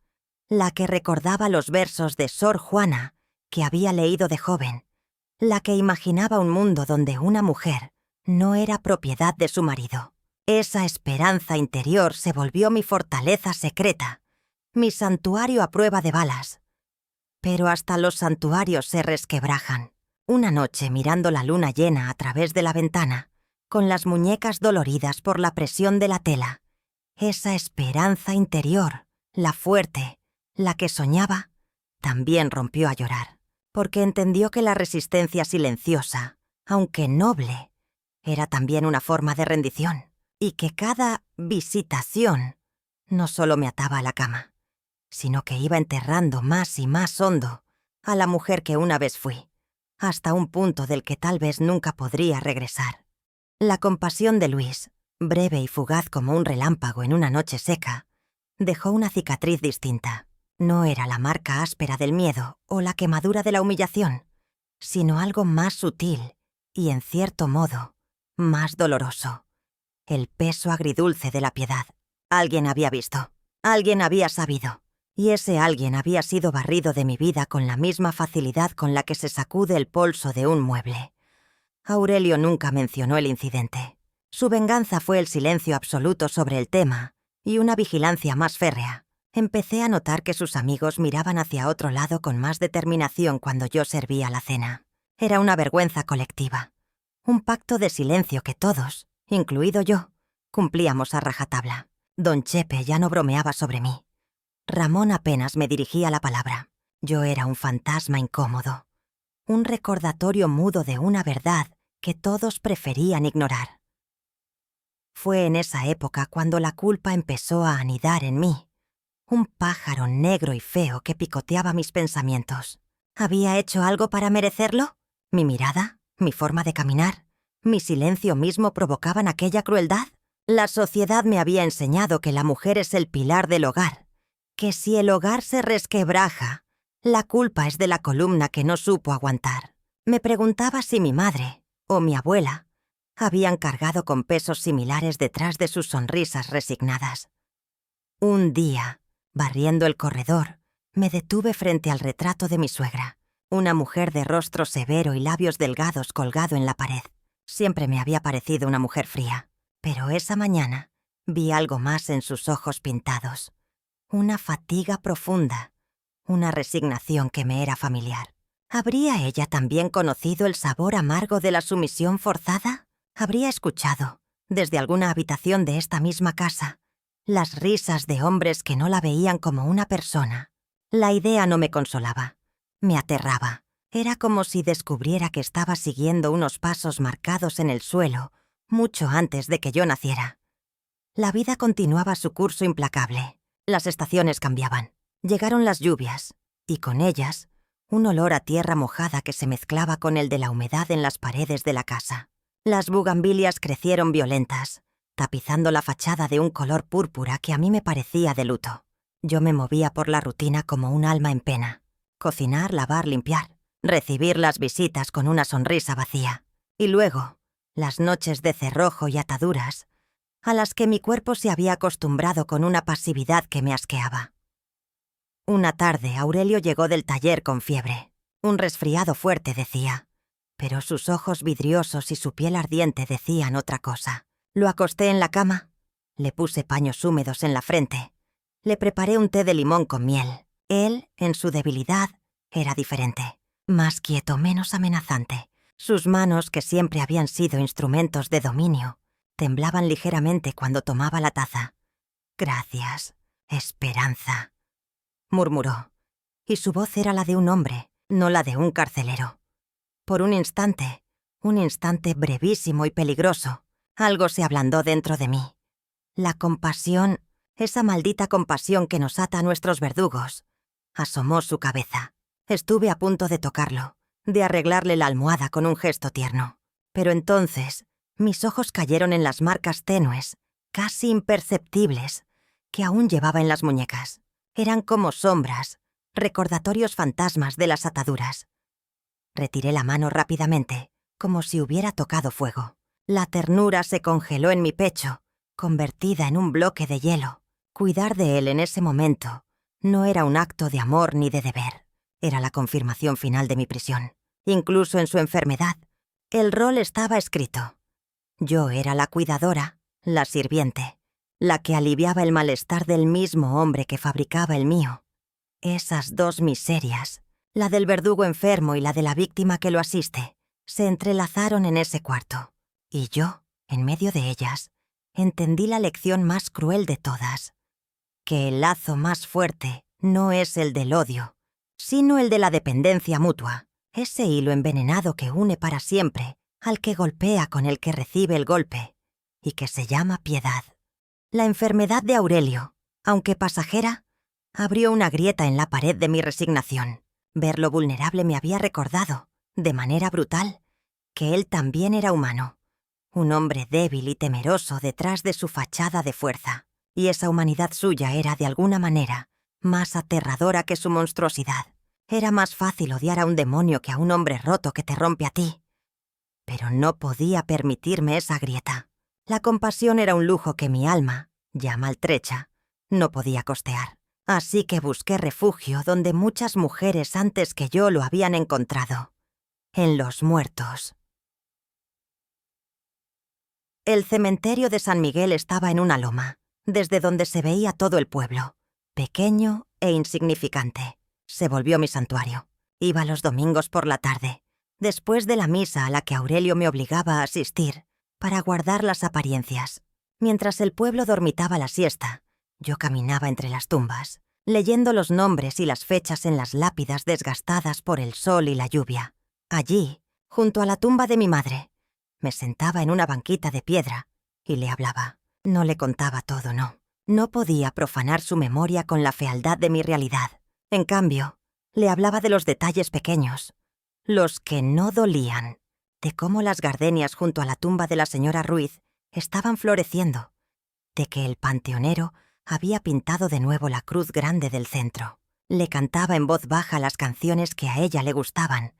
la que recordaba los versos de Sor Juana que había leído de joven, la que imaginaba un mundo donde una mujer no era propiedad de su marido. Esa esperanza interior se volvió mi fortaleza secreta, mi santuario a prueba de balas. Pero hasta los santuarios se resquebrajan. Una noche, mirando la luna llena a través de la ventana, con las muñecas doloridas por la presión de la tela, esa esperanza interior, la fuerte, la que soñaba, también rompió a llorar, porque entendió que la resistencia silenciosa, aunque noble, era también una forma de rendición, y que cada visitación no solo me ataba a la cama, sino que iba enterrando más y más hondo a la mujer que una vez fui, hasta un punto del que tal vez nunca podría regresar. La compasión de Luis, breve y fugaz como un relámpago en una noche seca, dejó una cicatriz distinta. No era la marca áspera del miedo o la quemadura de la humillación, sino algo más sutil y, en cierto modo, más doloroso. El peso agridulce de la piedad. Alguien había visto, alguien había sabido, y ese alguien había sido barrido de mi vida con la misma facilidad con la que se sacude el polso de un mueble. Aurelio nunca mencionó el incidente. Su venganza fue el silencio absoluto sobre el tema y una vigilancia más férrea. Empecé a notar que sus amigos miraban hacia otro lado con más determinación cuando yo servía la cena. Era una vergüenza colectiva. Un pacto de silencio que todos, incluido yo, cumplíamos a rajatabla. Don Chepe ya no bromeaba sobre mí. Ramón apenas me dirigía la palabra. Yo era un fantasma incómodo. Un recordatorio mudo de una verdad que todos preferían ignorar. Fue en esa época cuando la culpa empezó a anidar en mí. Un pájaro negro y feo que picoteaba mis pensamientos. ¿Había hecho algo para merecerlo? ¿Mi mirada? ¿Mi forma de caminar? ¿Mi silencio mismo provocaban aquella crueldad? La sociedad me había enseñado que la mujer es el pilar del hogar, que si el hogar se resquebraja, la culpa es de la columna que no supo aguantar. Me preguntaba si mi madre o mi abuela habían cargado con pesos similares detrás de sus sonrisas resignadas. Un día, barriendo el corredor, me detuve frente al retrato de mi suegra, una mujer de rostro severo y labios delgados colgado en la pared. Siempre me había parecido una mujer fría, pero esa mañana vi algo más en sus ojos pintados. Una fatiga profunda, una resignación que me era familiar. ¿Habría ella también conocido el sabor amargo de la sumisión forzada? ¿Habría escuchado, desde alguna habitación de esta misma casa, las risas de hombres que no la veían como una persona? La idea no me consolaba, me aterraba. Era como si descubriera que estaba siguiendo unos pasos marcados en el suelo mucho antes de que yo naciera. La vida continuaba su curso implacable. Las estaciones cambiaban. Llegaron las lluvias, y con ellas, un olor a tierra mojada que se mezclaba con el de la humedad en las paredes de la casa. Las bugambilias crecieron violentas, tapizando la fachada de un color púrpura que a mí me parecía de luto. Yo me movía por la rutina como un alma en pena. Cocinar, lavar, limpiar. Recibir las visitas con una sonrisa vacía. Y luego, las noches de cerrojo y ataduras, a las que mi cuerpo se había acostumbrado con una pasividad que me asqueaba. Una tarde, Aurelio llegó del taller con fiebre. Un resfriado fuerte, decía. Pero sus ojos vidriosos y su piel ardiente decían otra cosa. Lo acosté en la cama. Le puse paños húmedos en la frente. Le preparé un té de limón con miel. Él, en su debilidad, era diferente. Más quieto, menos amenazante. Sus manos, que siempre habían sido instrumentos de dominio, temblaban ligeramente cuando tomaba la taza. «Gracias, Esperanza», murmuró, y su voz era la de un hombre, no la de un carcelero. Por un instante brevísimo y peligroso, algo se ablandó dentro de mí. La compasión, esa maldita compasión que nos ata a nuestros verdugos, asomó su cabeza. Estuve a punto de tocarlo, de arreglarle la almohada con un gesto tierno. Pero entonces, mis ojos cayeron en las marcas tenues, casi imperceptibles, que aún llevaba en las muñecas. Eran como sombras, recordatorios fantasmas de las ataduras. Retiré la mano rápidamente, como si hubiera tocado fuego. La ternura se congeló en mi pecho, convertida en un bloque de hielo. Cuidar de él en ese momento no era un acto de amor ni de deber. Era la confirmación final de mi prisión. Incluso en su enfermedad, el rol estaba escrito. Yo era la cuidadora, la sirviente, la que aliviaba el malestar del mismo hombre que fabricaba el mío. Esas dos miserias, la del verdugo enfermo y la de la víctima que lo asiste, se entrelazaron en ese cuarto. Y yo, en medio de ellas, entendí la lección más cruel de todas, que el lazo más fuerte no es el del odio, sino el de la dependencia mutua, ese hilo envenenado que une para siempre al que golpea con el que recibe el golpe, y que se llama piedad. La enfermedad de Aurelio, aunque pasajera, abrió una grieta en la pared de mi resignación. Verlo vulnerable me había recordado, de manera brutal, que él también era humano, un hombre débil y temeroso detrás de su fachada de fuerza, y esa humanidad suya era, de alguna manera, más aterradora que su monstruosidad. Era más fácil odiar a un demonio que a un hombre roto que te rompe a ti. Pero no podía permitirme esa grieta. La compasión era un lujo que mi alma, ya maltrecha, no podía costear. Así que busqué refugio donde muchas mujeres antes que yo lo habían encontrado. En los muertos. El cementerio de San Miguel estaba en una loma, desde donde se veía todo el pueblo, pequeño e insignificante. Se volvió mi santuario. Iba los domingos por la tarde, después de la misa a la que Aurelio me obligaba a asistir, para guardar las apariencias. Mientras el pueblo dormitaba la siesta, yo caminaba entre las tumbas, leyendo los nombres y las fechas en las lápidas desgastadas por el sol y la lluvia. Allí, junto a la tumba de mi madre, me sentaba en una banquita de piedra y le hablaba. No le contaba todo, no. No podía profanar su memoria con la fealdad de mi realidad. En cambio, le hablaba de los detalles pequeños, los que no dolían, de cómo las gardenias junto a la tumba de la señora Ruiz estaban floreciendo, de que el panteonero había pintado de nuevo la cruz grande del centro. Le cantaba en voz baja las canciones que a ella le gustaban,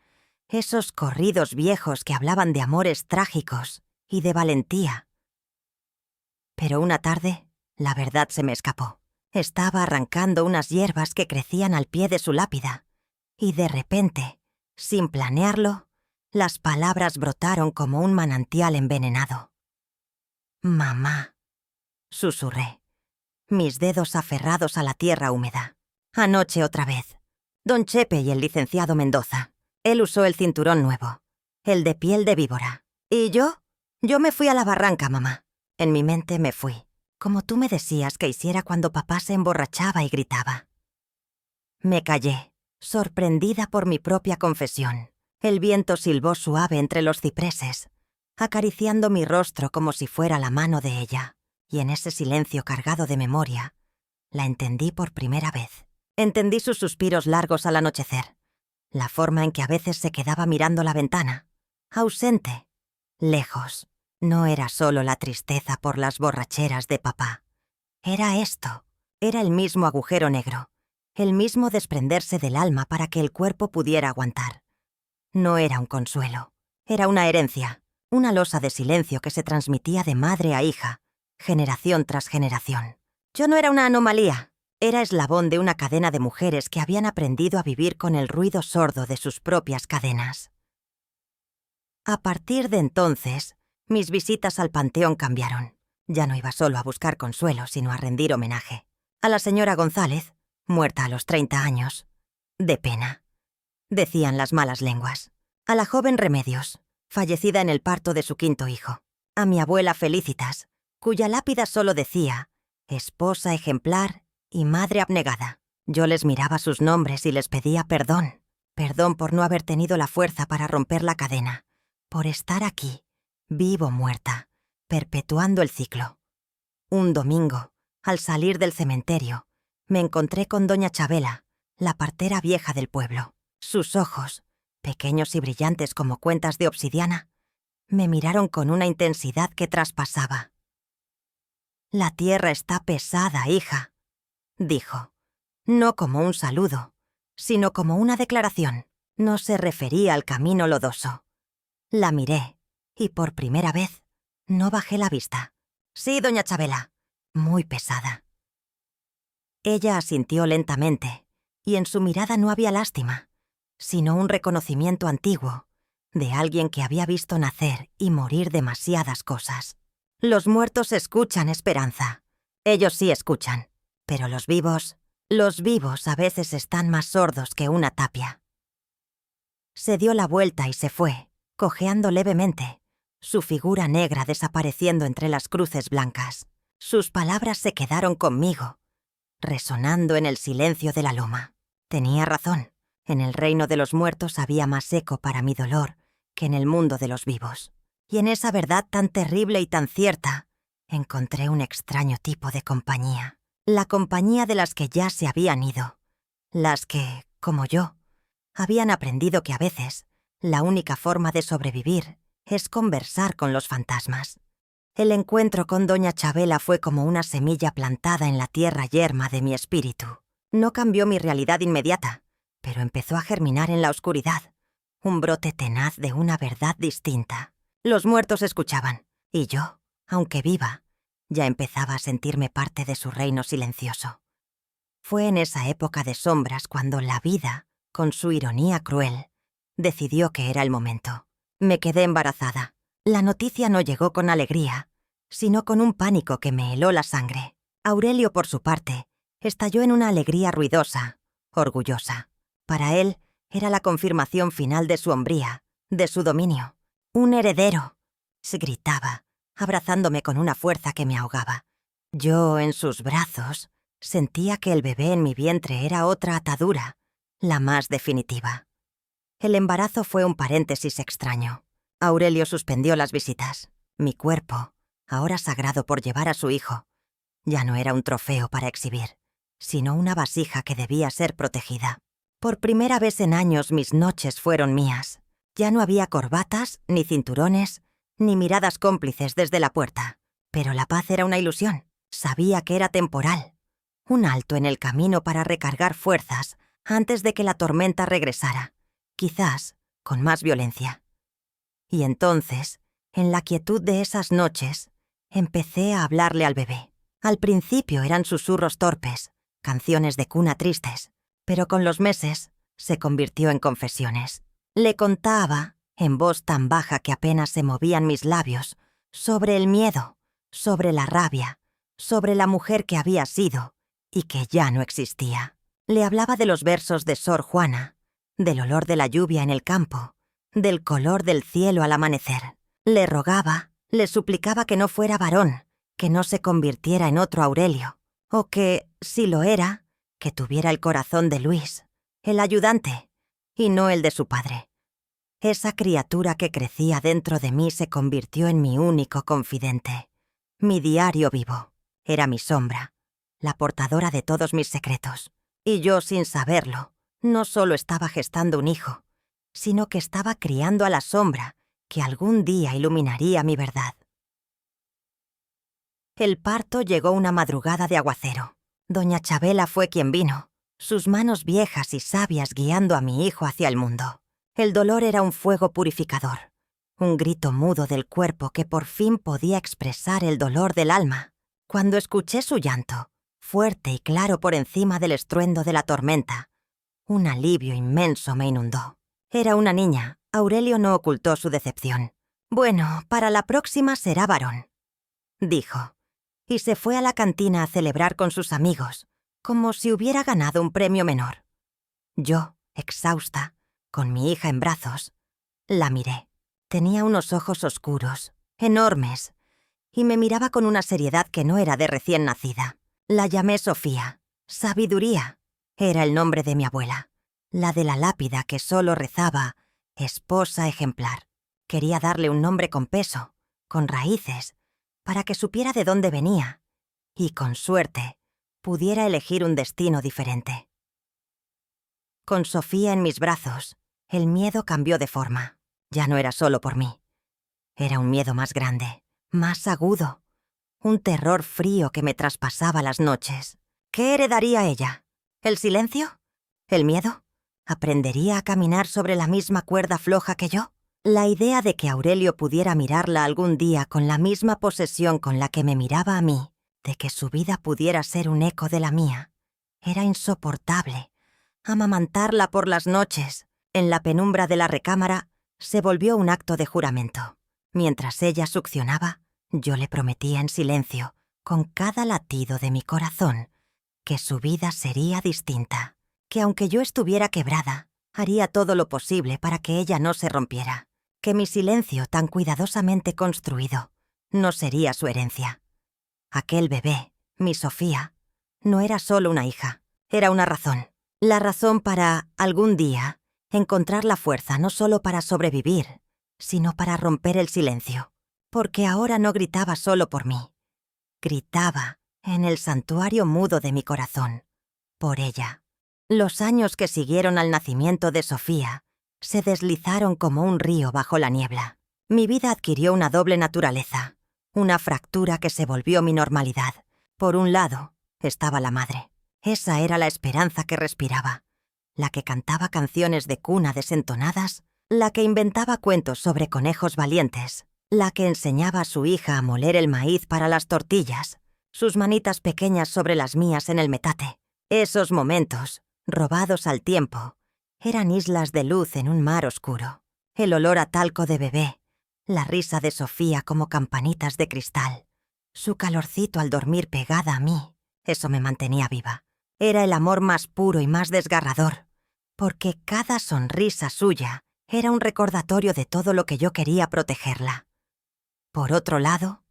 esos corridos viejos que hablaban de amores trágicos y de valentía. Pero una tarde, la verdad se me escapó. Estaba arrancando unas hierbas que crecían al pie de su lápida, y de repente, sin planearlo, las palabras brotaron como un manantial envenenado. «Mamá», susurré, mis dedos aferrados a la tierra húmeda. Anoche otra vez. Don Chepe y el licenciado Mendoza. Él usó el cinturón nuevo, el de piel de víbora. ¿Y yo? Yo me fui a la barranca, mamá. En mi mente me fui, como tú me decías que hiciera cuando papá se emborrachaba y gritaba. Me callé, sorprendida por mi propia confesión. El viento silbó suave entre los cipreses, acariciando mi rostro como si fuera la mano de ella, y en ese silencio cargado de memoria, la entendí por primera vez. Entendí sus suspiros largos al anochecer, la forma en que a veces se quedaba mirando la ventana, ausente, lejos. No era solo la tristeza por las borracheras de papá. Era esto, era el mismo agujero negro, el mismo desprenderse del alma para que el cuerpo pudiera aguantar. No era un consuelo, era una herencia, una losa de silencio que se transmitía de madre a hija, generación tras generación. Yo no era una anomalía, era eslabón de una cadena de mujeres que habían aprendido a vivir con el ruido sordo de sus propias cadenas. A partir de entonces, mis visitas al panteón cambiaron. Ya no iba solo a buscar consuelo, sino a rendir homenaje. A la señora González, muerta a los 30 años, de pena, decían las malas lenguas. A la joven Remedios, fallecida en el parto de su 5º hijo. A mi abuela Felicitas, cuya lápida solo decía esposa ejemplar y madre abnegada. Yo les miraba sus nombres y les pedía perdón. Perdón por no haber tenido la fuerza para romper la cadena, por estar aquí, vivo o muerta, perpetuando el ciclo. Un domingo, al salir del cementerio, me encontré con doña Chabela, la partera vieja del pueblo. Sus ojos, pequeños y brillantes como cuentas de obsidiana, me miraron con una intensidad que traspasaba. «La tierra está pesada, hija», dijo, no como un saludo, sino como una declaración. No se refería al camino lodoso. La miré, y por primera vez, no bajé la vista. «Sí, doña Chabela, muy pesada». Ella asintió lentamente, y en su mirada no había lástima, sino un reconocimiento antiguo, de alguien que había visto nacer y morir demasiadas cosas. Los muertos escuchan, Esperanza. Ellos sí escuchan, pero los vivos a veces están más sordos que una tapia. Se dio la vuelta y se fue, cojeando levemente, su figura negra desapareciendo entre las cruces blancas. Sus palabras se quedaron conmigo, resonando en el silencio de la loma. Tenía razón. En el reino de los muertos había más eco para mi dolor que en el mundo de los vivos. Y en esa verdad tan terrible y tan cierta, encontré un extraño tipo de compañía. La compañía de las que ya se habían ido. Las que, como yo, habían aprendido que a veces la única forma de sobrevivir es conversar con los fantasmas. El encuentro con doña Chabela fue como una semilla plantada en la tierra yerma de mi espíritu. No cambió mi realidad inmediata, pero empezó a germinar en la oscuridad, un brote tenaz de una verdad distinta. Los muertos escuchaban, y yo, aunque viva, ya empezaba a sentirme parte de su reino silencioso. Fue en esa época de sombras cuando la vida, con su ironía cruel, decidió que era el momento. Me quedé embarazada. La noticia no llegó con alegría, sino con un pánico que me heló la sangre. Aurelio, por su parte, estalló en una alegría ruidosa, orgullosa. Para él, era la confirmación final de su hombría, de su dominio. «Un heredero», se gritaba, abrazándome con una fuerza que me ahogaba. Yo, en sus brazos, sentía que el bebé en mi vientre era otra atadura, la más definitiva. El embarazo fue un paréntesis extraño. Aurelio suspendió las visitas. Mi cuerpo, ahora sagrado por llevar a su hijo, ya no era un trofeo para exhibir, sino una vasija que debía ser protegida. Por primera vez en años mis noches fueron mías. Ya no había corbatas, ni cinturones, ni miradas cómplices desde la puerta. Pero la paz era una ilusión. Sabía que era temporal. Un alto en el camino para recargar fuerzas antes de que la tormenta regresara, quizás con más violencia. Y entonces, en la quietud de esas noches, empecé a hablarle al bebé. Al principio eran susurros torpes, canciones de cuna tristes, pero con los meses se convirtió en confesiones. Le contaba, en voz tan baja que apenas se movían mis labios, sobre el miedo, sobre la rabia, sobre la mujer que había sido y que ya no existía. Le hablaba de los versos de Sor Juana, del olor de la lluvia en el campo, del color del cielo al amanecer. Le rogaba, le suplicaba que no fuera varón, que no se convirtiera en otro Aurelio, o que, si lo era, que tuviera el corazón de Luis, el ayudante, y no el de su padre. Esa criatura que crecía dentro de mí se convirtió en mi único confidente, mi diario vivo. Era mi sombra, la portadora de todos mis secretos. Y yo, sin saberlo, no solo estaba gestando un hijo, sino que estaba criando a la sombra que algún día iluminaría mi verdad. El parto llegó una madrugada de aguacero. Doña Chabela fue quien vino, sus manos viejas y sabias guiando a mi hijo hacia el mundo. El dolor era un fuego purificador, un grito mudo del cuerpo que por fin podía expresar el dolor del alma. Cuando escuché su llanto, fuerte y claro por encima del estruendo de la tormenta, un alivio inmenso me inundó. Era una niña. Aurelio no ocultó su decepción. «Bueno, para la próxima será varón», dijo, y se fue a la cantina a celebrar con sus amigos, como si hubiera ganado un premio menor. Yo, exhausta, con mi hija en brazos, la miré. Tenía unos ojos oscuros, enormes, y me miraba con una seriedad que no era de recién nacida. La llamé Sofía. Sabiduría era el nombre de mi abuela. la de la lápida que solo rezaba «esposa ejemplar». Quería darle un nombre con peso, con raíces, para que supiera de dónde venía y, con suerte, pudiera elegir un destino diferente. Con Sofía en mis brazos, el miedo cambió de forma. Ya no era solo por mí. Era un miedo más grande, más agudo, un terror frío que me traspasaba las noches. ¿Qué heredaría ella? ¿El silencio? ¿El miedo? ¿Aprendería a caminar sobre la misma cuerda floja que yo? La idea de que Aurelio pudiera mirarla algún día con la misma posesión con la que me miraba a mí, de que su vida pudiera ser un eco de la mía, era insoportable. Amamantarla por las noches, en la penumbra de la recámara, se volvió un acto de juramento. Mientras ella succionaba, yo le prometía en silencio, con cada latido de mi corazón, que su vida sería distinta, que aunque yo estuviera quebrada, haría todo lo posible para que ella no se rompiera, que mi silencio tan cuidadosamente construido no sería su herencia. Aquel bebé, mi Sofía, no era solo una hija, era una razón. La razón para, algún día, encontrar la fuerza no solo para sobrevivir, sino para romper el silencio. Porque ahora no gritaba solo por mí. Gritaba, en el santuario mudo de mi corazón, por ella. Los años que siguieron al nacimiento de Sofía se deslizaron como un río bajo la niebla. Mi vida adquirió una doble naturaleza, una fractura que se volvió mi normalidad. Por un lado, estaba la madre. Esa era la esperanza que respiraba, la que cantaba canciones de cuna desentonadas, la que inventaba cuentos sobre conejos valientes, la que enseñaba a su hija a moler el maíz para las tortillas, sus manitas pequeñas sobre las mías en el metate. Esos momentos, robados al tiempo, eran islas de luz en un mar oscuro. El olor a talco de bebé, la risa de Sofía como campanitas de cristal, su calorcito al dormir pegada a mí, eso me mantenía viva. Era el amor más puro y más desgarrador, porque cada sonrisa suya era un recordatorio de todo lo que yo quería protegerla. Por otro lado,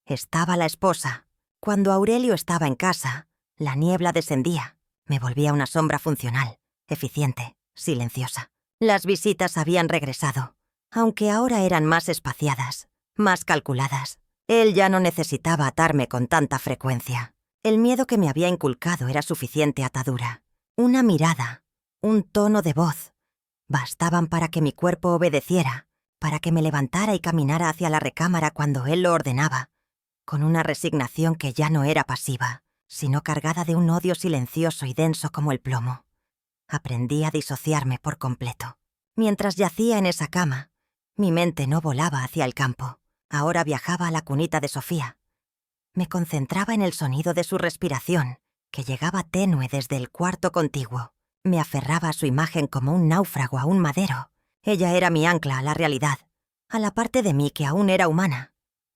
estaba la esposa. Cuando Aurelio estaba en casa, la niebla descendía. Me volvía una sombra funcional, eficiente, silenciosa. Las visitas habían regresado, aunque ahora eran más espaciadas, más calculadas. Él ya no necesitaba atarme con tanta frecuencia. El miedo que me había inculcado era suficiente atadura. Una mirada, un tono de voz, bastaban para que mi cuerpo obedeciera, para que me levantara y caminara hacia la recámara cuando él lo ordenaba, con una resignación que ya no era pasiva, sino cargada de un odio silencioso y denso como el plomo. Aprendí a disociarme por completo. Mientras yacía en esa cama, mi mente no volaba hacia el campo, ahora viajaba a la cunita de Sofía. Me concentraba en el sonido de su respiración, que llegaba tenue desde el cuarto contiguo. Me aferraba a su imagen como un náufrago a un madero. Ella era mi ancla a la realidad, a la parte de mí que aún era humana.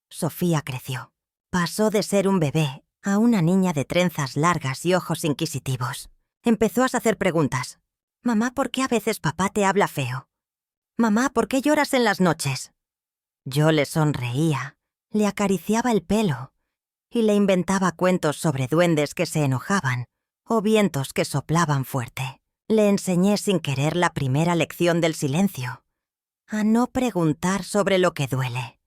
Sofía creció. Pasó de ser un bebé a una niña de trenzas largas y ojos inquisitivos. Empezó a hacer preguntas. «Mamá, ¿por qué a veces papá te habla feo? Mamá, ¿por qué lloras en las noches?» Yo le sonreía, le acariciaba el pelo y le inventaba cuentos sobre duendes que se enojaban o vientos que soplaban fuerte. Le enseñé sin querer la primera lección del silencio, a no preguntar sobre lo que duele.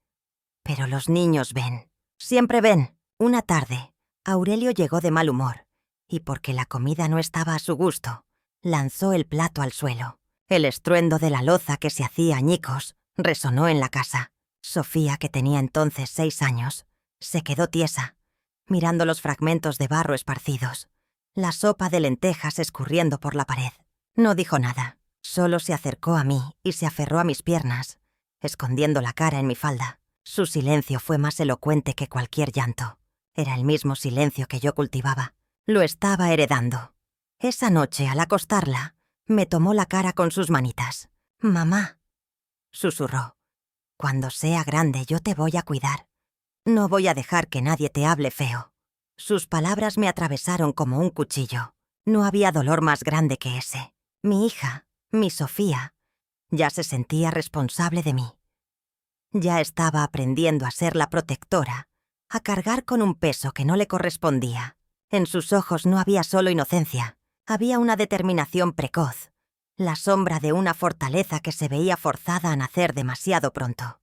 Pero los niños ven, siempre ven. Una tarde, Aurelio llegó de mal humor, y porque la comida no estaba a su gusto, lanzó el plato al suelo. El estruendo de la loza que se hacía añicos resonó en la casa. Sofía, que tenía entonces 6 años, se quedó tiesa, mirando los fragmentos de barro esparcidos, la sopa de lentejas escurriendo por la pared. No dijo nada, solo se acercó a mí y se aferró a mis piernas, escondiendo la cara en mi falda. Su silencio fue más elocuente que cualquier llanto. Era el mismo silencio que yo cultivaba. Lo estaba heredando. Esa noche, al acostarla, me tomó la cara con sus manitas. «Mamá», susurró, «cuando sea grande yo te voy a cuidar. No voy a dejar que nadie te hable feo». Sus palabras me atravesaron como un cuchillo. No había dolor más grande que ese. Mi hija, mi Sofía, ya se sentía responsable de mí. Ya estaba aprendiendo a ser la protectora, a cargar con un peso que no le correspondía. En sus ojos no había solo inocencia, había una determinación precoz, la sombra de una fortaleza que se veía forzada a nacer demasiado pronto.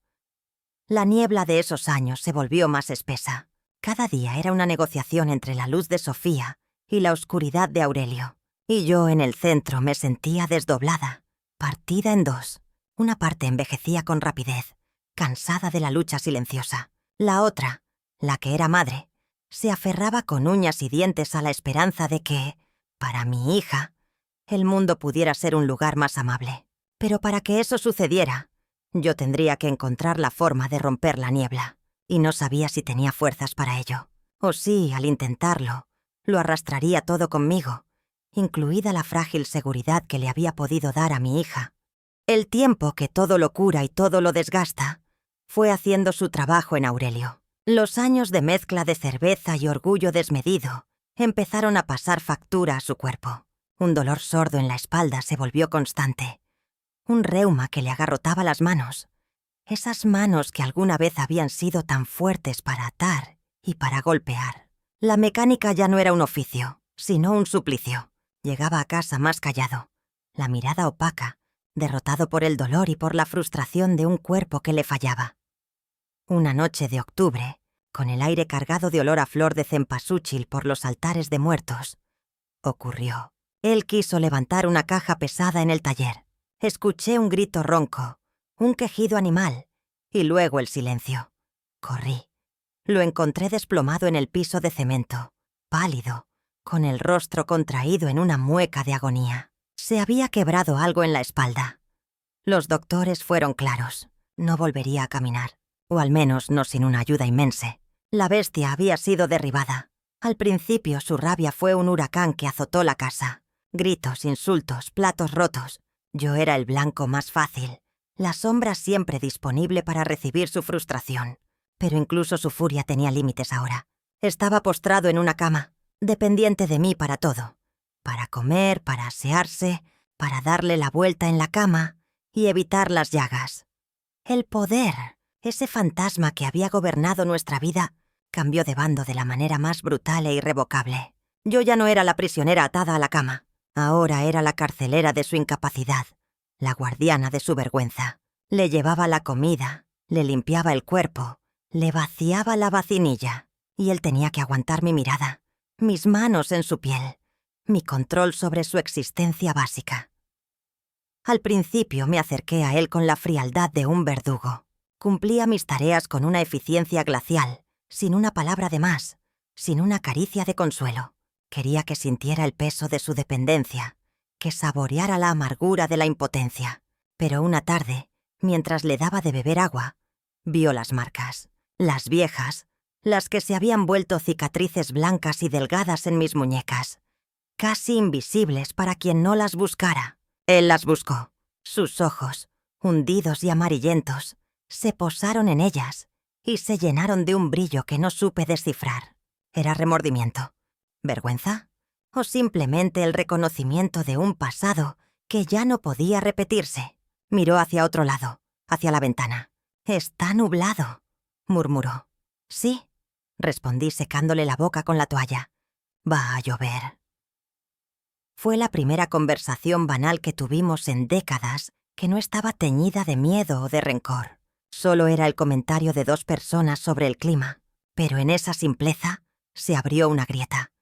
La niebla de esos años se volvió más espesa. Cada día era una negociación entre la luz de Sofía y la oscuridad de Aurelio. Y yo en el centro me sentía desdoblada, partida en dos. Una parte envejecía con rapidez, cansada de la lucha silenciosa. La otra, la que era madre, se aferraba con uñas y dientes a la esperanza de que, para mi hija, el mundo pudiera ser un lugar más amable. Pero para que eso sucediera, yo tendría que encontrar la forma de romper la niebla, y no sabía si tenía fuerzas para ello. O si, al intentarlo, lo arrastraría todo conmigo, incluida la frágil seguridad que le había podido dar a mi hija. El tiempo que todo lo cura y todo lo desgasta fue haciendo su trabajo en Aurelio. Los años de mezcla de cerveza y orgullo desmedido empezaron a pasar factura a su cuerpo. Un dolor sordo en la espalda se volvió constante. Un reuma que le agarrotaba las manos. Esas manos que alguna vez habían sido tan fuertes para atar y para golpear. La mecánica ya no era un oficio, sino un suplicio. Llegaba a casa más callado, la mirada opaca, derrotado por el dolor y por la frustración de un cuerpo que le fallaba. Una noche de octubre, con el aire cargado de olor a flor de cempasúchil por los altares de muertos, ocurrió. Él quiso levantar una caja pesada en el taller. Escuché un grito ronco, un quejido animal, y luego el silencio. Corrí. Lo encontré desplomado en el piso de cemento, pálido, con el rostro contraído en una mueca de agonía. Se había quebrado algo en la espalda. Los doctores fueron claros. No volvería a caminar, o al menos no sin una ayuda inmensa. La bestia había sido derribada. Al principio su rabia fue un huracán que azotó la casa. Gritos, insultos, platos rotos. Yo era el blanco más fácil, la sombra siempre disponible para recibir su frustración. Pero incluso su furia tenía límites ahora. Estaba postrado en una cama, dependiente de mí para todo. Para comer, para asearse, para darle la vuelta en la cama y evitar las llagas. El poder, ese fantasma que había gobernado nuestra vida, cambió de bando de la manera más brutal e irrevocable. Yo ya no era la prisionera atada a la cama. Ahora era la carcelera de su incapacidad, la guardiana de su vergüenza. Le llevaba la comida, le limpiaba el cuerpo, le vaciaba la vacinilla, y él tenía que aguantar mi mirada, mis manos en su piel, mi control sobre su existencia básica. Al principio me acerqué a él con la frialdad de un verdugo. Cumplía mis tareas con una eficiencia glacial, sin una palabra de más, sin una caricia de consuelo. Quería que sintiera el peso de su dependencia, que saboreara la amargura de la impotencia. Pero una tarde, mientras le daba de beber agua, vio las marcas, las viejas, las que se habían vuelto cicatrices blancas y delgadas en mis muñecas, casi invisibles para quien no las buscara. Él las buscó. Sus ojos, hundidos y amarillentos, se posaron en ellas y se llenaron de un brillo que no supe descifrar. Era remordimiento. ¿Vergüenza? ¿O simplemente el reconocimiento de un pasado que ya no podía repetirse? Miró hacia otro lado, hacia la ventana. «Está nublado», murmuró. «Sí», respondí secándole la boca con la toalla. «Va a llover». Fue la primera conversación banal que tuvimos en décadas que no estaba teñida de miedo o de rencor. Solo era el comentario de dos personas sobre el clima, pero en esa simpleza se abrió una grieta.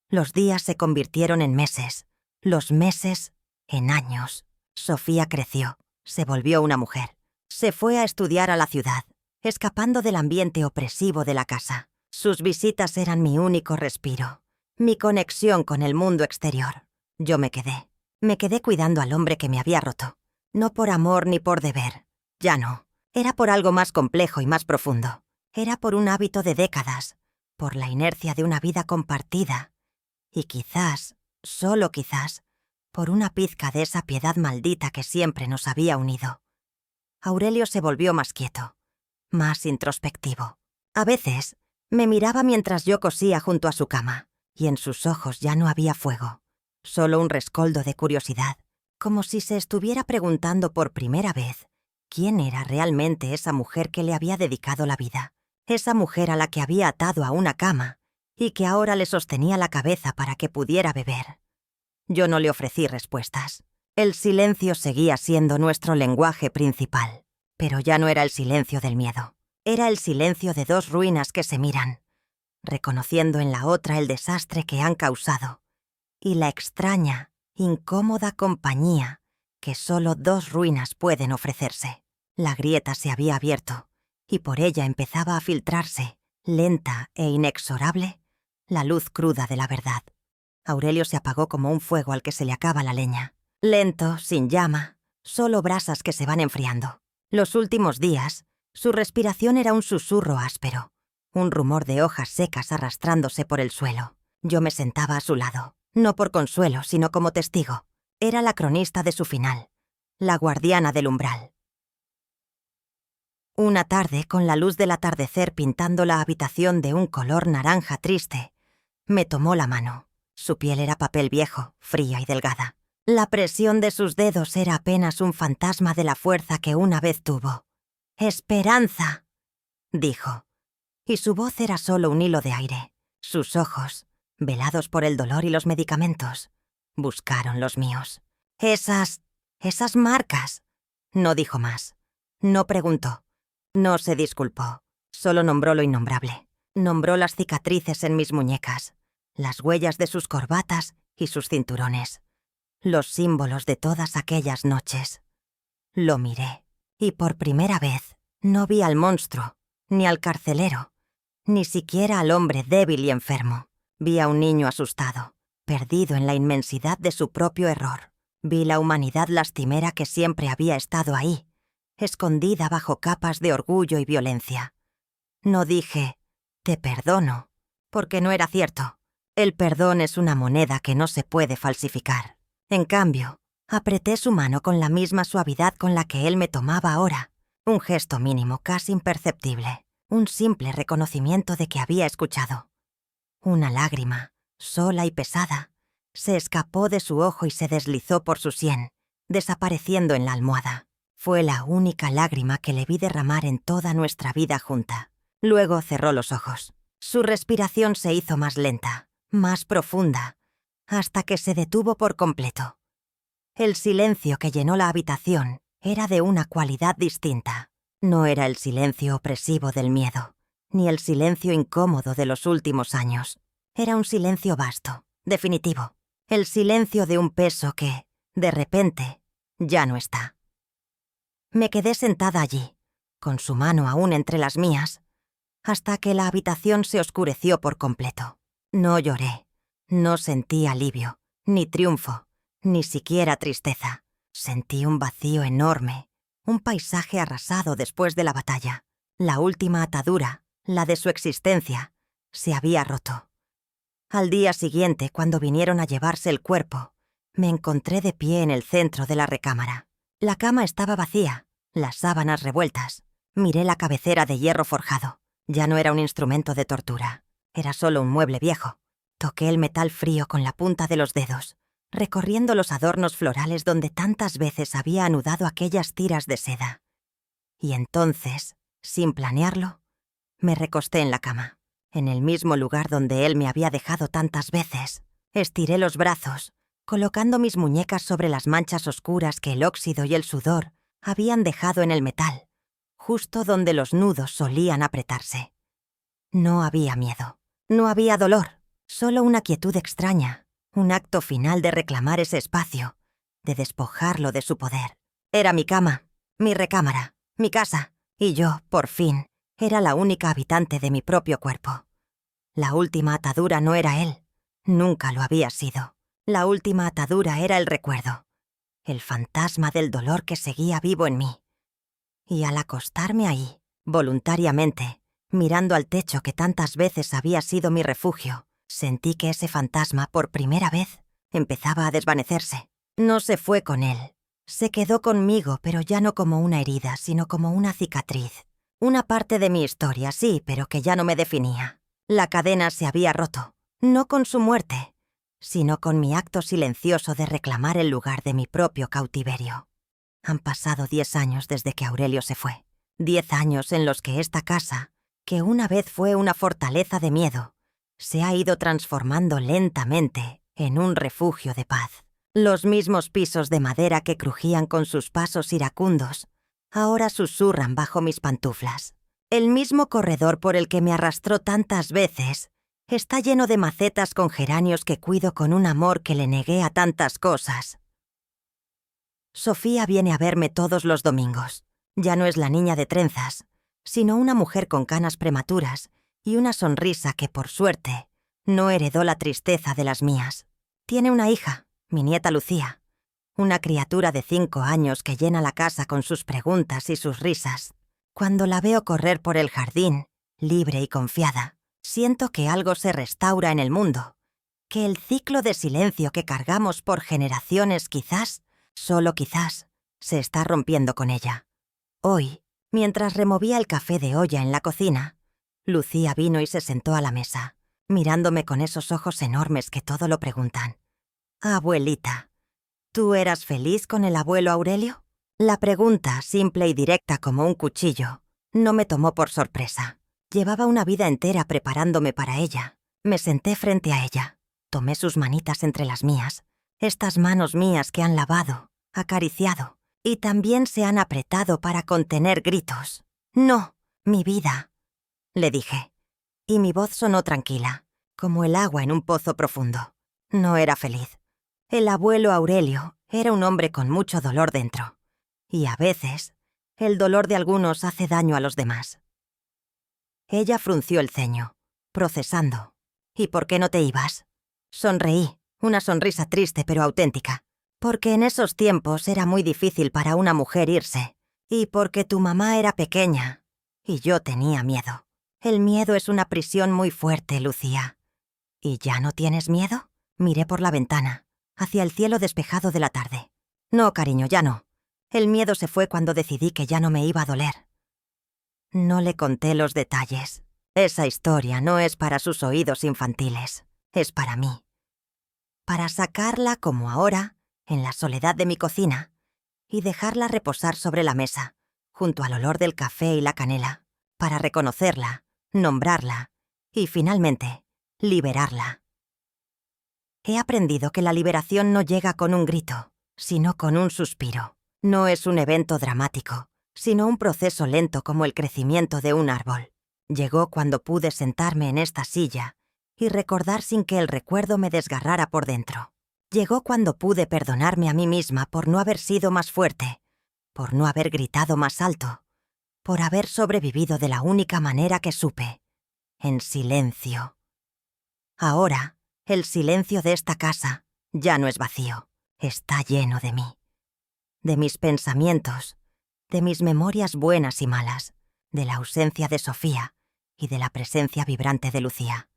Los días se convirtieron en meses, los meses en años. Sofía creció, se volvió una mujer. Se fue a estudiar a la ciudad, escapando del ambiente opresivo de la casa. Sus visitas eran mi único respiro, mi conexión con el mundo exterior. Yo me quedé cuidando al hombre que me había roto. No por amor ni por deber, ya no. Era por algo más complejo y más profundo. Era por un hábito de décadas, por la inercia de una vida compartida. Y quizás, solo quizás, por una pizca de esa piedad maldita que siempre nos había unido. Aurelio se volvió más quieto, más introspectivo. A veces me miraba mientras yo cosía junto a su cama, y en sus ojos ya no había fuego, solo un rescoldo de curiosidad, como si se estuviera preguntando por primera vez quién era realmente esa mujer que le había dedicado la vida, esa mujer a la que había atado a una cama y que ahora le sostenía la cabeza para que pudiera beber. Yo no le ofrecí respuestas. El silencio seguía siendo nuestro lenguaje principal, pero ya no era el silencio del miedo. Era el silencio de dos ruinas que se miran, reconociendo en la otra el desastre que han causado, y la extraña, incómoda compañía que solo dos ruinas pueden ofrecerse. La grieta se había abierto, y por ella empezaba a filtrarse, lenta e inexorable, la luz cruda de la verdad. Aurelio se apagó como un fuego al que se le acaba la leña. Lento, sin llama, solo brasas que se van enfriando. Los últimos días, su respiración era un susurro áspero, un rumor de hojas secas arrastrándose por el suelo. Yo me sentaba a su lado, no por consuelo, sino como testigo. Era la cronista de su final, la guardiana del umbral. Una tarde, con la luz del atardecer pintando la habitación de un color naranja triste, me tomó la mano. Su piel era papel viejo, fría y delgada. La presión de sus dedos era apenas un fantasma de la fuerza que una vez tuvo. «¡Esperanza!», dijo. Y su voz era solo un hilo de aire. Sus ojos, velados por el dolor y los medicamentos, buscaron los míos. «Esas marcas». No dijo más. No preguntó. No se disculpó. Solo nombró lo innombrable. Nombró las cicatrices en mis muñecas, las huellas de sus corbatas y sus cinturones, los símbolos de todas aquellas noches. Lo miré, y por primera vez no vi al monstruo, ni al carcelero, ni siquiera al hombre débil y enfermo. Vi a un niño asustado, perdido en la inmensidad de su propio error. Vi la humanidad lastimera que siempre había estado ahí, escondida bajo capas de orgullo y violencia. No dije, «te perdono», porque no era cierto. El perdón es una moneda que no se puede falsificar. En cambio, apreté su mano con la misma suavidad con la que él me tomaba ahora. Un gesto mínimo, casi imperceptible. Un simple reconocimiento de que había escuchado. Una lágrima, sola y pesada, se escapó de su ojo y se deslizó por su sien, desapareciendo en la almohada. Fue la única lágrima que le vi derramar en toda nuestra vida junta. Luego cerró los ojos. Su respiración se hizo más lenta, más profunda, hasta que se detuvo por completo. El silencio que llenó la habitación era de una cualidad distinta. No era el silencio opresivo del miedo, ni el silencio incómodo de los últimos años. Era un silencio vasto, definitivo. El silencio de un peso que, de repente, ya no está. Me quedé sentada allí, con su mano aún entre las mías, hasta que la habitación se oscureció por completo. No lloré, no sentí alivio, ni triunfo, ni siquiera tristeza. Sentí un vacío enorme, un paisaje arrasado después de la batalla. La última atadura, la de su existencia, se había roto. Al día siguiente, cuando vinieron a llevarse el cuerpo, me encontré de pie en el centro de la recámara. La cama estaba vacía, las sábanas revueltas. Miré la cabecera de hierro forjado. Ya no era un instrumento de tortura, era solo un mueble viejo. Toqué el metal frío con la punta de los dedos, recorriendo los adornos florales donde tantas veces había anudado aquellas tiras de seda. Y entonces, sin planearlo, me recosté en la cama, en el mismo lugar donde él me había dejado tantas veces. Estiré los brazos, colocando mis muñecas sobre las manchas oscuras que el óxido y el sudor habían dejado en el metal, justo donde los nudos solían apretarse. No había miedo, no había dolor, solo una quietud extraña, un acto final de reclamar ese espacio, de despojarlo de su poder. Era mi cama, mi recámara, mi casa, y yo, por fin, era la única habitante de mi propio cuerpo. La última atadura no era él, nunca lo había sido. La última atadura era el recuerdo, el fantasma del dolor que seguía vivo en mí. Y al acostarme ahí, voluntariamente, mirando al techo que tantas veces había sido mi refugio, sentí que ese fantasma, por primera vez, empezaba a desvanecerse. No se fue con él. Se quedó conmigo, pero ya no como una herida, sino como una cicatriz. Una parte de mi historia, sí, pero que ya no me definía. La cadena se había roto, no con su muerte, sino con mi acto silencioso de reclamar el lugar de mi propio cautiverio. Han pasado 10 años desde que Aurelio se fue. 10 años en los que esta casa, que una vez fue una fortaleza de miedo, se ha ido transformando lentamente en un refugio de paz. Los mismos pisos de madera que crujían con sus pasos iracundos, ahora susurran bajo mis pantuflas. El mismo corredor por el que me arrastró tantas veces está lleno de macetas con geranios que cuido con un amor que le negué a tantas cosas. Sofía viene a verme todos los domingos. Ya no es la niña de trenzas, sino una mujer con canas prematuras y una sonrisa que, por suerte, no heredó la tristeza de las mías. Tiene una hija, mi nieta Lucía, una criatura de 5 años que llena la casa con sus preguntas y sus risas. Cuando la veo correr por el jardín, libre y confiada, siento que algo se restaura en el mundo, que el ciclo de silencio que cargamos por generaciones quizás, solo quizás, se está rompiendo con ella. Hoy, mientras removía el café de olla en la cocina, Lucía vino y se sentó a la mesa, mirándome con esos ojos enormes que todo lo preguntan. «Abuelita, ¿tú eras feliz con el abuelo Aurelio?» La pregunta, simple y directa como un cuchillo, no me tomó por sorpresa. Llevaba una vida entera preparándome para ella. Me senté frente a ella. Tomé sus manitas entre las mías, estas manos mías que han lavado, acariciado, y también se han apretado para contener gritos. «No, mi vida», le dije, y mi voz sonó tranquila, como el agua en un pozo profundo. No era feliz. El abuelo Aurelio era un hombre con mucho dolor dentro. Y a veces, el dolor de algunos hace daño a los demás. Ella frunció el ceño, procesando. «¿Y por qué no te ibas?» Sonreí, una sonrisa triste pero auténtica. «Porque en esos tiempos era muy difícil para una mujer irse. Y porque tu mamá era pequeña. Y yo tenía miedo. El miedo es una prisión muy fuerte, Lucía». «¿Y ya no tienes miedo?» Miré por la ventana, hacia el cielo despejado de la tarde. «No, cariño, ya no. El miedo se fue cuando decidí que ya no me iba a doler». No le conté los detalles. Esa historia no es para sus oídos infantiles, es para mí. Para sacarla como ahora, en la soledad de mi cocina, y dejarla reposar sobre la mesa, junto al olor del café y la canela, para reconocerla, nombrarla y, finalmente, liberarla. He aprendido que la liberación no llega con un grito, sino con un suspiro. No es un evento dramático, sino un proceso lento como el crecimiento de un árbol. Llegó cuando pude sentarme en esta silla y recordar sin que el recuerdo me desgarrara por dentro. Llegó cuando pude perdonarme a mí misma por no haber sido más fuerte, por no haber gritado más alto, por haber sobrevivido de la única manera que supe, en silencio. Ahora, el silencio de esta casa ya no es vacío, está lleno de mí. De mis pensamientos, de mis memorias buenas y malas, de la ausencia de Sofía y de la presencia vibrante de Lucía.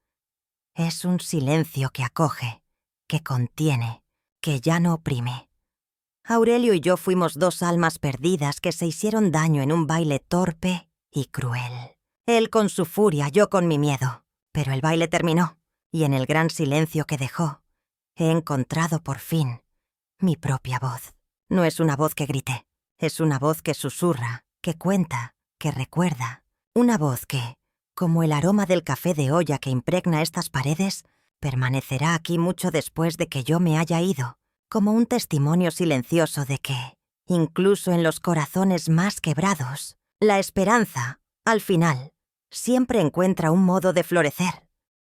Es un silencio que acoge, que contiene, que ya no oprime. Aurelio y yo fuimos 2 almas perdidas que se hicieron daño en un baile torpe y cruel. Él con su furia, yo con mi miedo. Pero el baile terminó, y en el gran silencio que dejó, he encontrado por fin mi propia voz. No es una voz que grite, es una voz que susurra, que cuenta, que recuerda. Una voz que, como el aroma del café de olla que impregna estas paredes, permanecerá aquí mucho después de que yo me haya ido, como un testimonio silencioso de que, incluso en los corazones más quebrados, la esperanza, al final, siempre encuentra un modo de florecer.